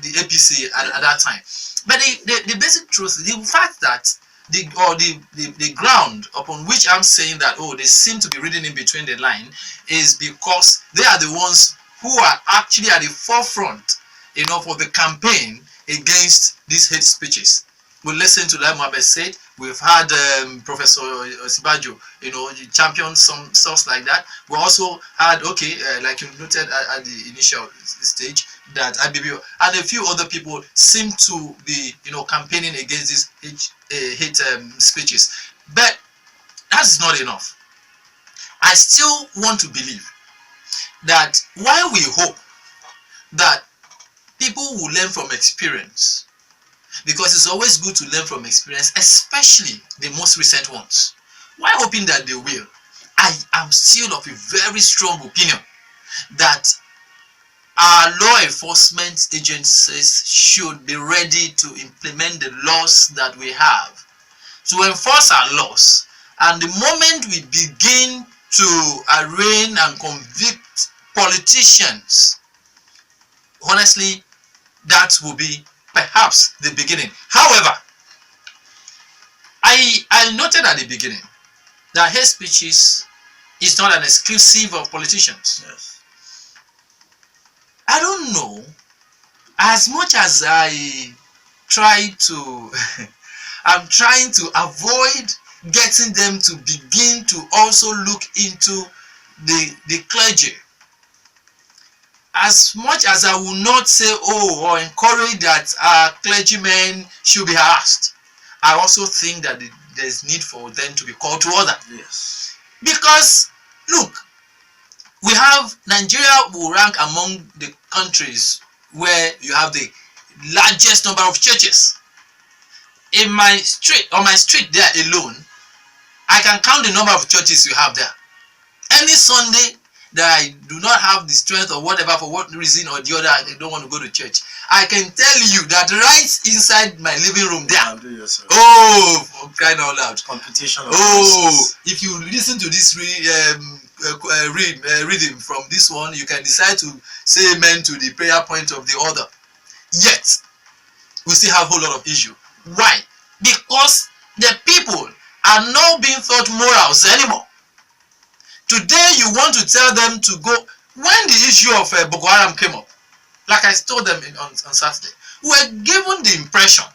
the APC at that time. But the basic truth, the fact that the ground upon which I'm saying that, they seem to be reading in between the line, is because they are the ones who are actually at the forefront, for the campaign against these hate speeches. We listened to that Mohammed said. We've had Professor Sibajo, champion some stuff like that. We also had, like you noted at the initial stage, that Aghemerio and a few other people seem to be, campaigning against these hate speeches. But that's not enough. I still want to believe that while we hope that people will learn from experience, because it's always good to learn from experience, especially the most recent ones, while hoping that they will, I am still of a very strong opinion that our law enforcement agencies should be ready to implement the laws that we have, to enforce our laws. And the moment we begin to arraign and convict politicians, honestly, that will be perhaps the beginning. However, I noted at the beginning that hate speech is not an exclusive of politicians. Yes. I don't know, as much as I try to I'm trying to avoid getting them to begin to also look into the clergy. As much as I will not say, oh, or encourage that our clergymen should be harassed, I also think that there's need for them to be called to order. Yes. Because, look, we have Nigeria will rank among the countries where you have the largest number of churches. In my street, on my street there alone, I can count the number of churches you have there. Any Sunday that I do not have the strength or whatever, for what reason or the other, I don't want to go to church, I can tell you that right inside my living room there, oh, I'm crying out loud, competition of voices. If you listen to this reading from this one, you can decide to say amen to the prayer point of the other. Yet we still have a whole lot of issue. Why? Because the people are not being taught morals anymore. Today you want to tell them to go. When the issue of Boko Haram came up, like I told them on Saturday, we were given the impression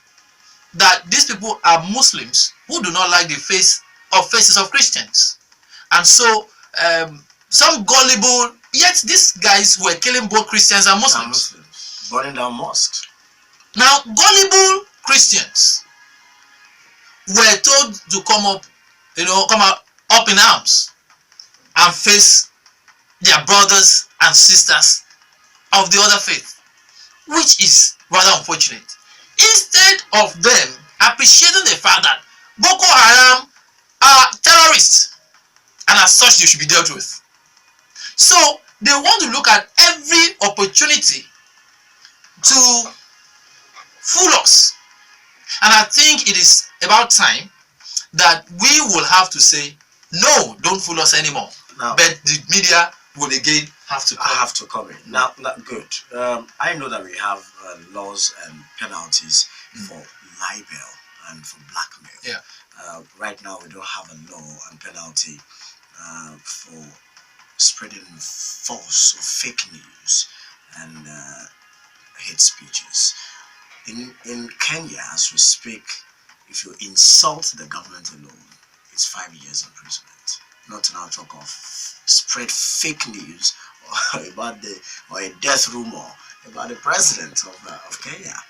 that these people are Muslims who do not like the faces of Christians. And so some gullible, yet these guys were killing both Christians and Muslims. Burning down mosques. Now, gullible Christians were told to come up in arms and face their brothers and sisters of the other faith, which is rather unfortunate. Instead of them appreciating the fact that Boko Haram are terrorists and as such they should be dealt with, so they want to look at every opportunity to fool us. And I think it is about time that we will have to say, no, don't fool us anymore. Now, but the media will again have to come in. Now, good. I know that we have laws and penalties for libel and for blackmail. Yeah. Right now, we don't have a law and penalty for spreading false or fake news and hate speeches. In Kenya, as we speak, if you insult the government alone, it's 5 years imprisonment. Not to now talk of spread fake news about a death rumor about the president of Kenya.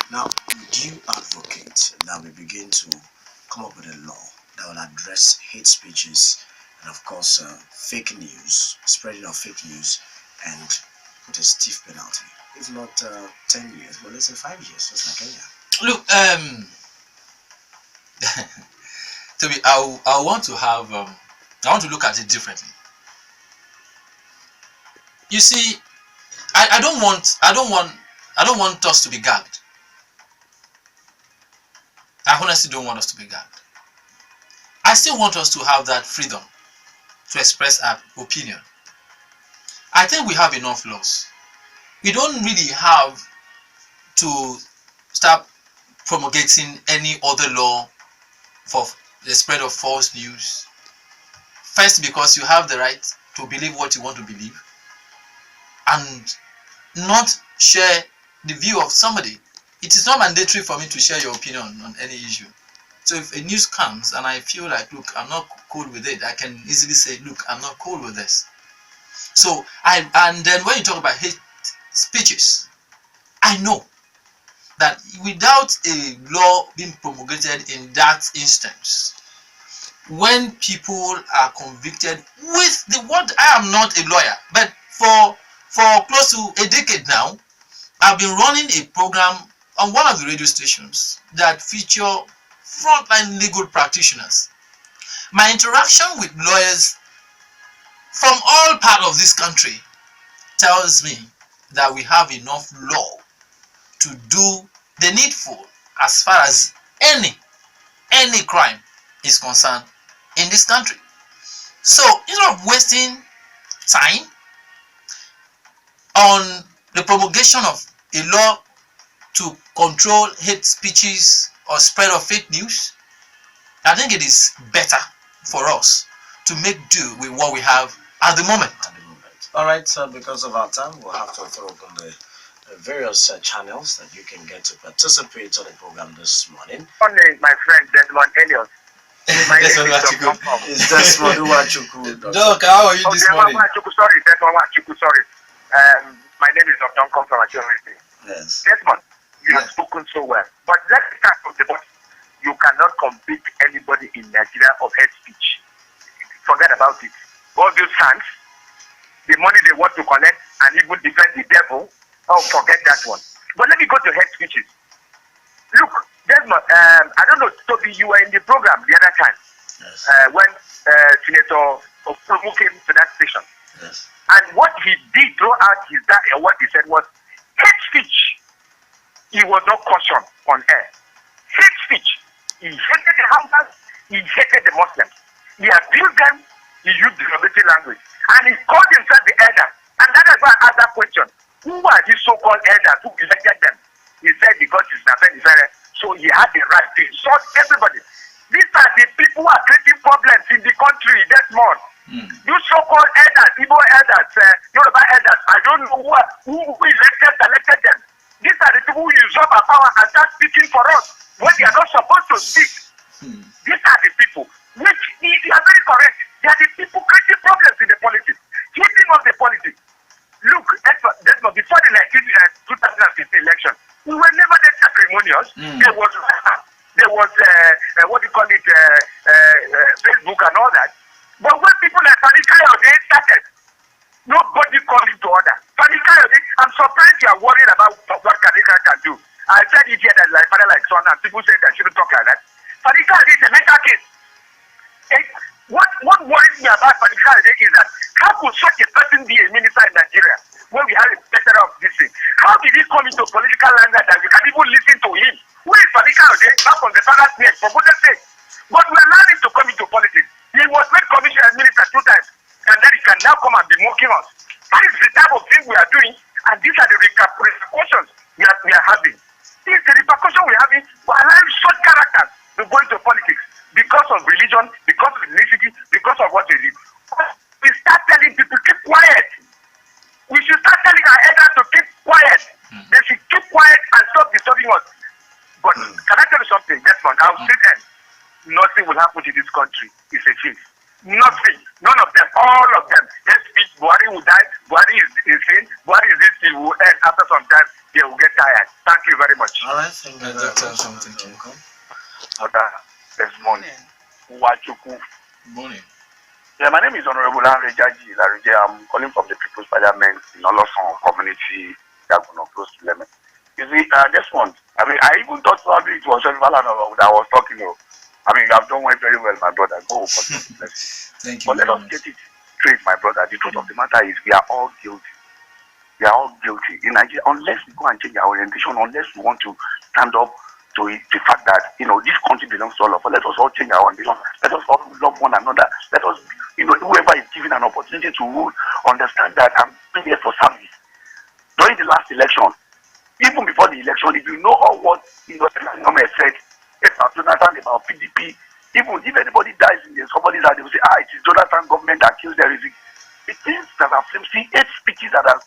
Now, do you advocate that we begin to come up with a law that will address hate speeches and, of course, fake news, spreading of fake news, and put a stiff penalty? If not 10 years, but let's say 5 years, just like Kenya. Look, Tobi, I want to have I want to look at it differently. You see, I don't want us to be gagged. I honestly don't want us to be gagged. I still want us to have that freedom to express our opinion. I think we have enough laws. We don't really have to start promulgating any other law for the spread of false news. First, because you have the right to believe what you want to believe and not share the view of somebody. It is not mandatory for me to share your opinion on any issue. So if a news comes and I feel like, look, I'm not cool with it, I can easily say, look, I'm not cool with this. So and then when you talk about hate speeches, I know that without a law being promulgated in that instance, when people are convicted with the what I am not a lawyer, but for close to a decade now, I've been running a program on one of the radio stations that feature frontline legal practitioners. My interaction with lawyers from all parts of this country tells me that we have enough law to do the needful as far as any crime is concerned in this country. So instead of wasting time on the promulgation of a law to control hate speeches or spread of fake news, I think it is better for us to make do with what we have at the moment. All right, because of our time, we'll have to throw open the various channels that you can get to participate on the program this morning. Morning, my friend Desmond Elliot. My name Desmond is Nwachukwu. Dr. It's Desmond Nwachukwu. Doc, how are you this morning? Sorry, Desmond Nwachukwu, sorry. My name is Dr. Come from Aghemerio. Yes. Desmond, you have spoken so well. But let's start from the bottom. You cannot convict anybody in Nigeria of hate speech. Forget about it. All those hands, the money they want to collect and even defend the devil, forget that one. But let me go to hate speeches. Look, Desmond, I don't know, Tobi, you were in the program the other time. Yes. When Senator Oaikhenan came to that station. Yes. And what he did throughout his what he said was hate speech. He was not cautioned on air. Hate speech. He hated the Hausas. He hated the Muslims. He abused them. He used derogatory language. And he called himself the elder. And that is why I asked that question. Who are these so-called elders who elected them? He said because he's Nafeni, so he had the right to insult everybody. These are the people who are creating problems in the country, Desmond. You so-called elders, Igbo elders, Yoruba elders, I don't know who elected them. These are the people who usurp our power and start speaking for us when they are not supposed to speak. These are the people, which you are very correct. They are the people creating problems in the politics, keeping up the politics. Look, Desmond, before the 2015 election, we were never that acrimonious. There was what do you call it, Facebook and all that. But when people like Fani Kayode started, nobody called him to order. Fani Kayode, I'm surprised you are worried about what Kadika can do. I said it here that like father like son, and people say that shouldn't talk like that. Fani Kayode is a mental case. What worries me about Fani Kayode is that how could such a person be a minister in Nigeria when we have a better of this thing? How did he come into political language that we can even listen to him? Who is Fani Kayode? Back on the father's name, for goodness sake. But we allow him to come into politics. He was made commissioner and minister 2 times, and then he can now come and be mocking us. That is the type of thing we are doing, and these are the repercussions we are having. This is the repercussion we are having for allowing such characters to go into politics because of religion, because of ethnicity, because of what they do. We start telling people keep quiet. We should start telling our elders to keep quiet. They should keep quiet and stop disturbing us. But can I tell you something, Desmond? I'll say that nothing will happen to this country. It's a change. Nothing. None of them. All of them. They speak. Buhari will die. Buhari is insane. Buhari is this. He will end. After some time, they will get tired. Thank you very much. All right. Thank you very much. Desmond Nwachukwu. Morning. Yeah, my name is Honorable Henry Jaji Laruje. I'm calling from the People's Parliament in Oloson community, Yaguno, close to Lemon. You see, Desmond, I mean, I even thought probably it was Valano that I was talking to. I mean, you have done very well, my brother. Go for it. Thank you. But let us get it straight, my brother. The truth of the matter is we are all guilty. We are all guilty. In Nigeria, unless we go and change our orientation, unless we want to stand up to the fact that, this country belongs to all of us, let us all change our orientation. Let us all love one another. Let us, whoever is given an opportunity to rule, understand that I'm here for service. During the last election, even before the election, if you know all what Nome said about Jonathan, about PDP, even if anybody dies in somebody's house, they will say, it is Jonathan government that kills the rising. It means that I've seen 8 speeches that are,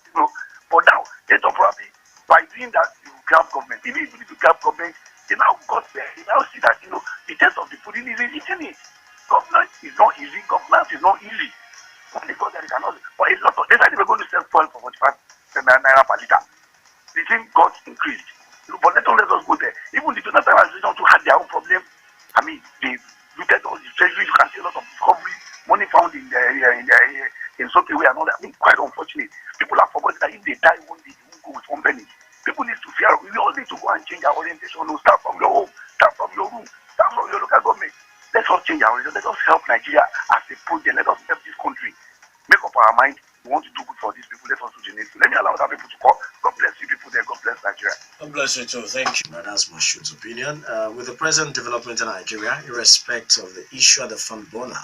but now, probably by doing that, you grab government. Even if you grab government, they now got there. They now see that, the taste of the food is eating it. Government is not easy. Governance is not easy. When they got there, they cannot. But it's not. They said they were going to sell fuel for 45 naira per liter. The thing got increased. But let us go there. Even the Jonathan administration also had their own problem. I mean, they looked at all the treasury. You can are not. I mean, quite unfortunate. People are forgotten that if they die one day, they will go with unbelief. People need to fear. We all need to go and change our orientation. No, start from your home, start from your room, start from your local government. Let us change our orientation. Let us help Nigeria as a project. Let us help this country. Make up our mind. We want to do good for these people. Let us do the next. Let me allow other people to call. God bless you people there. God bless Nigeria. God bless you too. Thank you. That's Moshood's opinion. With the present development in Nigeria, irrespective of the issue at the front burner,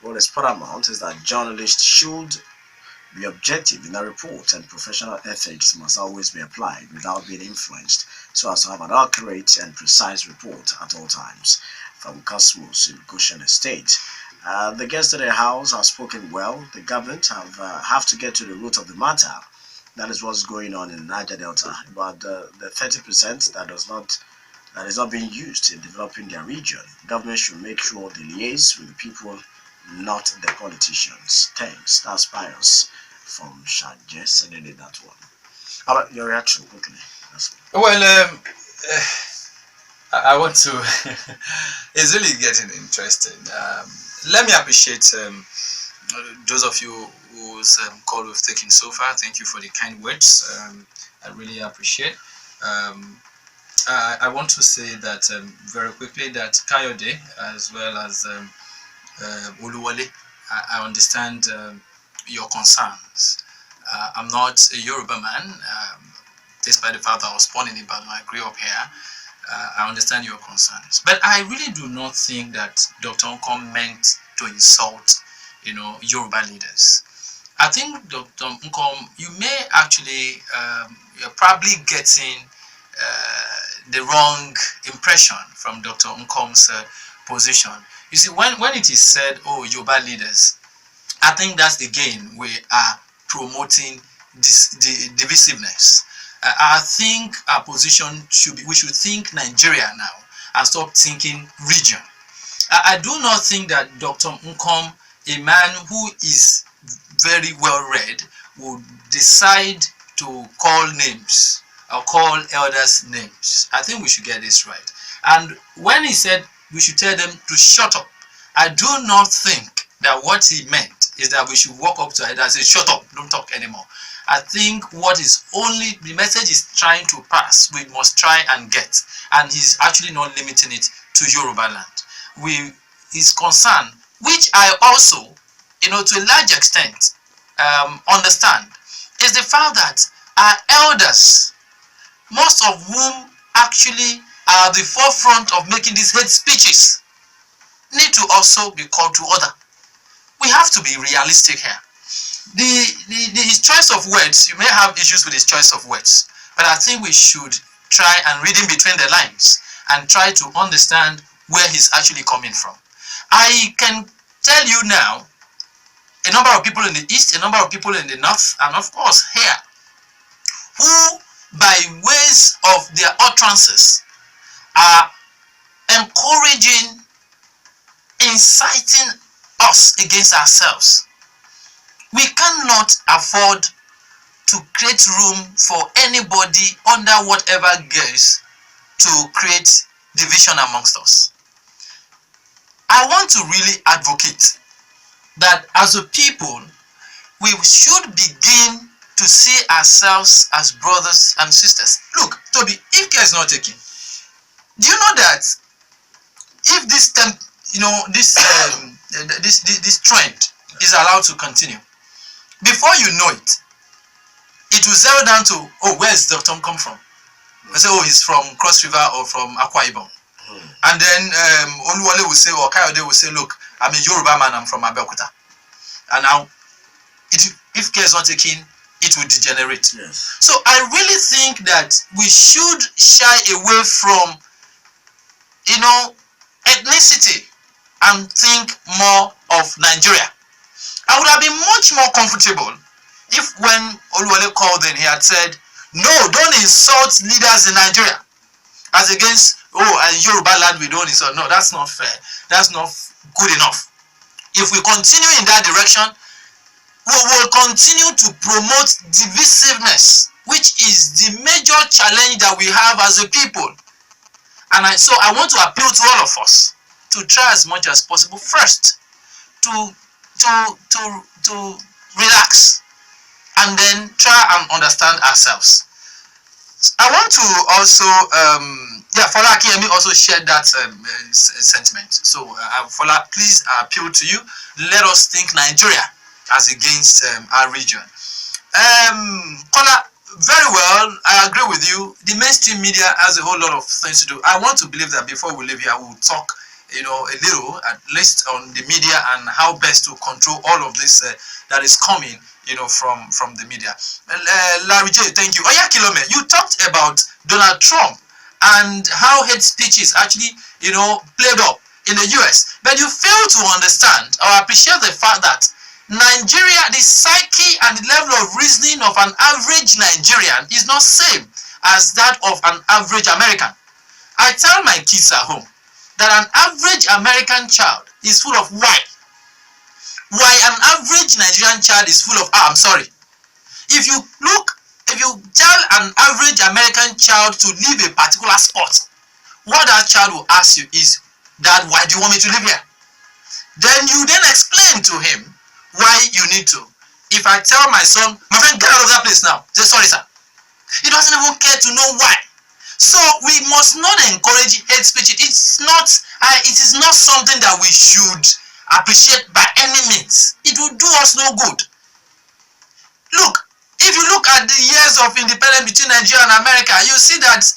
what is paramount is that journalists should be objective in their report, and professional ethics must always be applied without being influenced, so as to have an accurate and precise report at all times. From Cosmos in Goshen Estate. The guests at the house have spoken well. The government have to get to the root of the matter. That is what's going on in Niger Delta. About the 30% that is not being used in developing their region. Government should make sure they liaise with the people, not the politicians. Thanks. That's Pius from Shanje sending in that one. How about your reaction quickly? Well, I want to. It's really getting interesting. Let me appreciate those of you whose call we've taken so far. Thank you for the kind words. I really appreciate. I want to say that very quickly that Kayode as well as Uluwale, I understand your concerns. I'm not a Yoruba man, despite the fact that I was born in Ibadan. I grew up here. I understand your concerns, but I really do not think that Dr. Nkom meant to insult, Yoruba leaders. I think Dr. Nkom, you may actually, you're probably getting the wrong impression from Dr. Nkom's position. You see, when it is said, oh, Yoruba leaders, I think that's again we are promoting this divisiveness. I think our position should be, we should think Nigeria now and stop thinking region. I do not think that Dr. Nkom, a man who is very well read, would decide to call names or call elders names. I think we should get this right. And when he said we should tell them to shut up, I do not think that what he meant is that we should walk up to elders and say, shut up, don't talk anymore. I think what is only the message is trying to pass, we must try and get, and he's actually not limiting it to Yoruba land. His concern, which I also, to a large extent, understand, is the fact that our elders, most of whom actually are at the forefront of making these hate speeches, need to also be called to order. We have to be realistic here. His choice of words, you may have issues with his choice of words, but I think we should try and read in between the lines and try to understand where he's actually coming from. I can tell you now, a number of people in the east, a number of people in the north, and of course here, who by ways of their utterances are encouraging, inciting us against ourselves. We cannot afford to create room for anybody under whatever guise to create division amongst us. I want to really advocate that as a people, we should begin to see ourselves as brothers and sisters. Look, Tobi, if care is not taken, do you know that if this this trend is allowed to continue, before you know it, it will zero down to, oh, where is Dr. Nkom from? I say, oh, he's from Cross River or from Akwa Ibom. And then Oluwale will say, or Kayode will say, look, I'm a Yoruba man, I'm from Abeokuta. And now, if care is not taken, it will degenerate. Yes. So I really think that we should shy away from, ethnicity and think more of Nigeria. I would have been much more comfortable if when Oluwale called in, he had said, no, don't insult leaders in Nigeria. As against, and Yoruba land we don't insult. No, that's not fair. That's not good enough. If we continue in that direction, we will continue to promote divisiveness, which is the major challenge that we have as a people. And so I want to appeal to all of us to try as much as possible first to relax, and then try and understand ourselves. I want to also, Fola Akiyemi also shared that sentiment. So, Fola, please appeal to you. Let us think Nigeria as against our region. Kola, very well, I agree with you. The mainstream media has a whole lot of things to do. I want to believe that before we leave here, we'll talk, a little, at least on the media and how best to control all of this that is coming, from the media. Larry J, thank you. Oya Kilome, you talked about Donald Trump and how hate speeches actually, played up in the US. But you fail to understand or appreciate the fact that Nigeria, the psyche and the level of reasoning of an average Nigerian is not same as that of an average American. I tell my kids at home that an average American child is full of why. Why an average Nigerian child is full of I'm sorry. If you tell an average American child to leave a particular spot, what that child will ask you is, Dad, why do you want me to live here? Then you then explain to him why you need to. If I tell my son, my friend, get out of that place now, say sorry, sir. He doesn't even care to know why. So we must not encourage hate speech. It is not something that we should appreciate by any means. It will do us no good. Look, if you look at the years of independence between Nigeria and America, you see that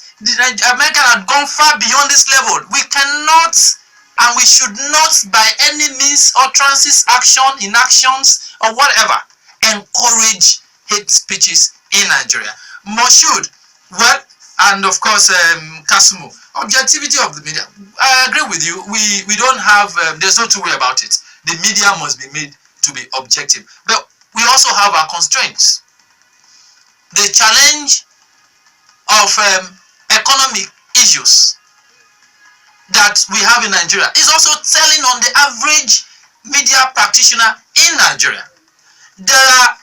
America had gone far beyond this level. We cannot and we should not by any means, utterances, inactions, or whatever, encourage hate speeches in Nigeria. Moshood, well, and of course, Kasumu, objectivity of the media. I agree with you. We don't have, there's no two way about it. The media must be made to be objective. But we also have our constraints. The challenge of economic issues that we have in Nigeria is also telling on the average media practitioner in Nigeria. There are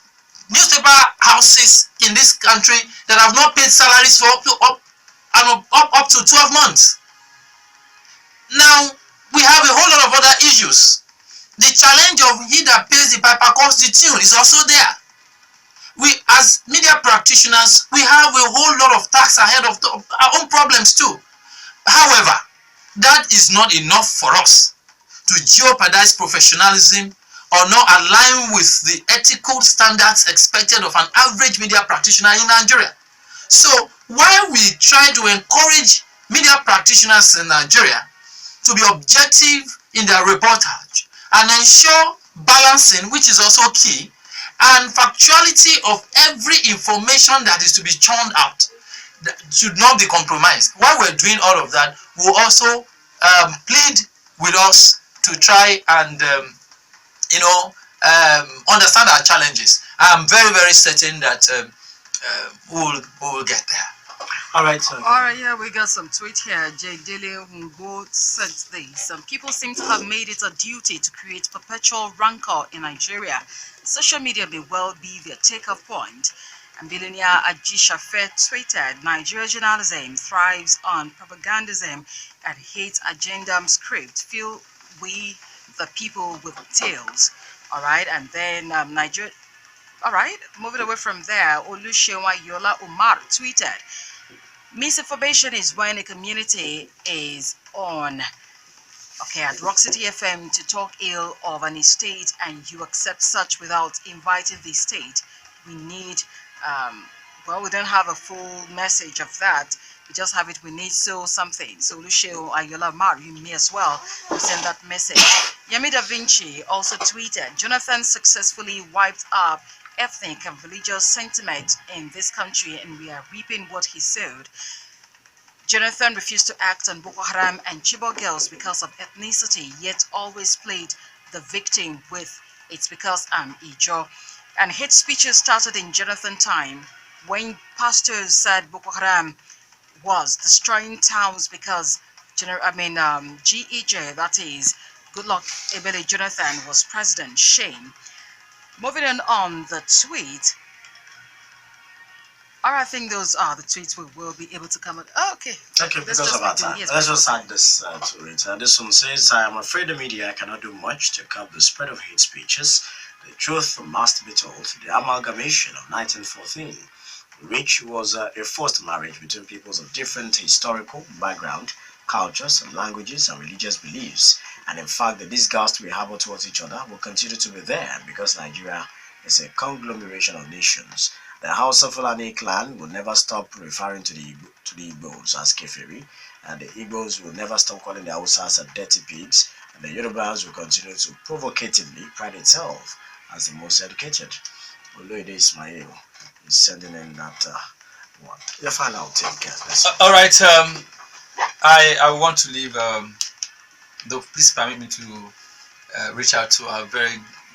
newspaper houses in this country that have not paid salaries for up to 12 months. Now, we have a whole lot of other issues. The challenge of he that pays the piper comes the tune is also there. We, as media practitioners, we have a whole lot of tasks ahead of our own problems too. However, that is not enough for us to jeopardize professionalism or not align with the ethical standards expected of an average media practitioner in Nigeria. So while we try to encourage media practitioners in Nigeria to be objective in their reportage and ensure balancing, which is also key, and factuality of every information that is to be churned out, that should not be compromised. While we're doing all of that, we'll also plead with us to try and understand our challenges. I'm very, very certain that we'll get there. All right. Yeah, we got some tweet here. Jay Dele Humbo said this. Some people seem to have made it a duty to create perpetual rancor in Nigeria. Social media may well be their takeoff point. And billionaire Ajishafe tweeted, Nigeria journalism thrives on propagandism and hate agenda script. Feel we the people with tails. All right, and then Nigeria. All right, moving away from there, Olusewa Yola Umar tweeted, misinformation is when a community is on at Rock City FM to talk ill of an estate and you accept such without inviting the estate. We need we don't have a full message of that. We just have it. We need something. So Lucio Ayola Mar, you may as well send that message. Yemi Da Vinci also tweeted, Jonathan successfully wiped up ethnic and religious sentiment in this country and we are reaping what he sowed. Jonathan refused to act on Boko Haram and Chibok girls because of ethnicity, yet always played the victim with it's because I'm Ijo. And hate speeches started in Jonathan time when pastors said Boko Haram was destroying towns because GEJ, that is Goodluck Ebele Jonathan, was president. Shame. Moving on the tweet. I think those are the tweets we will be able to come up. Okay, because of our time. Let's just add this to it. This one says, I am afraid the media cannot do much to curb the spread of hate speeches. The truth must be told. The amalgamation of 1914, which was a forced marriage between peoples of different historical background, cultures, languages, and religious beliefs. And in fact, the disgust we harbor towards each other will continue to be there because Nigeria is a conglomeration of nations. The House of Fulani clan will never stop referring to the Igbos as Keferi, and the Igbos will never stop calling the Hausas dirty pigs, and the Yorubas will continue to provocatively pride itself as the most educated. Oloide Ismail is sending in that one. Your final take, all right. I want to leave. Though, please permit me to reach out to our very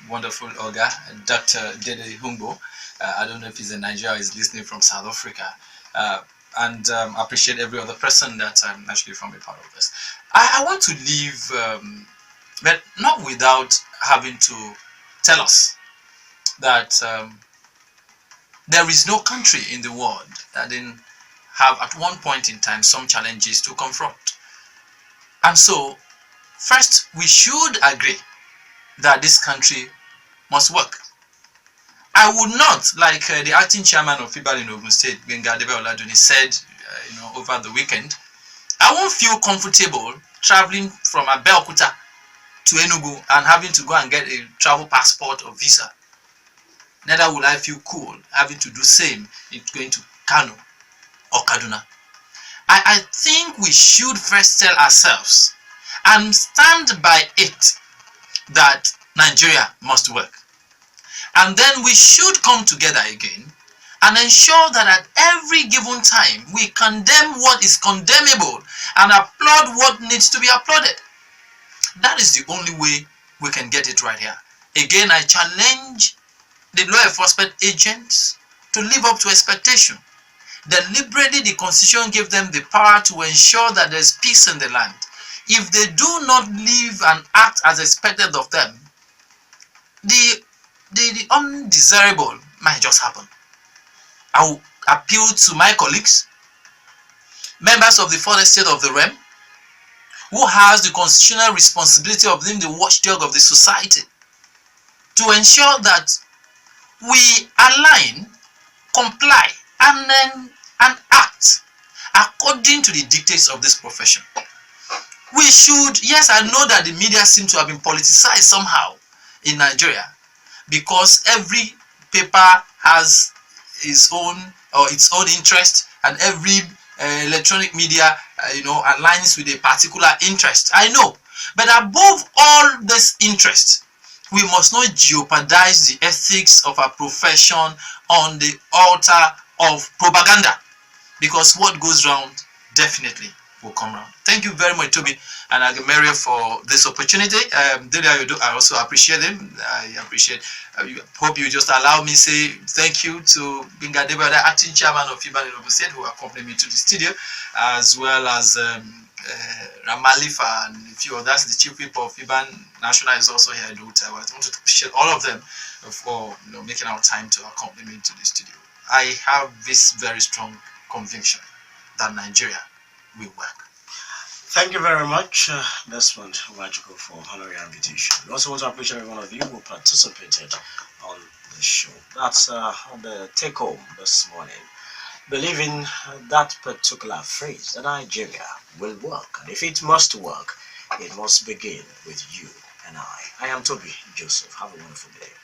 wonderful Oga, Dr. Dede Humbo. I don't know if he's in Nigeria or he's listening from South Africa. And appreciate every other person that I'm actually from a part of this. I want to leave, but not without having to tell us that there is no country in the world that didn't have at one point in time some challenges to confront. And so, first, we should agree that this country must work. I would not, like the acting chairman of FIBA in Ogun State, Gbenga Adebe Oladuni, said, over the weekend, I won't feel comfortable traveling from Abeokuta to Enugu and having to go and get a travel passport or visa. Neither will I feel cool having to do same in going to Kano or Kaduna. I think we should first tell ourselves and stand by it that Nigeria must work. And then we should come together again and ensure that at every given time we condemn what is condemnable and applaud what needs to be applauded. That is the only way we can get it right here. Again, I challenge the law enforcement agents to live up to expectation. Deliberately, the Constitution gave them the power to ensure that there is peace in the land. If they do not live and act as expected of them, the undesirable might just happen. I will appeal to my colleagues, members of the fourth estate of the realm, who has the constitutional responsibility of being the watchdog of the society, to ensure that we align, comply, and act according to the dictates of this profession. We should, yes, I know that the media seem to have been politicized somehow in Nigeria, because every paper has its own interest, and every electronic media aligns with a particular interest. I know, but above all this interest, we must not jeopardize the ethics of our profession on the altar of propaganda, because what goes round definitely will come round. Thank you very much, Tobi and Aghemerio, for this opportunity. I also appreciate them. I appreciate. Hope you just allow me say thank you to Gbenga Adebe, the acting chairman of FIBA in Ogun State, who accompanied me to the studio, as well as Ramalifa and a few others. The chief whip of FIBA National is also here. I want to appreciate all of them for making our time to accompany me to the studio. I have this very strong conviction that Nigeria will work. Thank you very much, Desmond Nwachukwu, for honoring our invitation. We also want to appreciate every one of you who participated on the show. That's the take home this morning. Believing that particular phrase, that Nigeria will work. And if it must work, it must begin with you and I. I am Tobi Joseph. Have a wonderful day.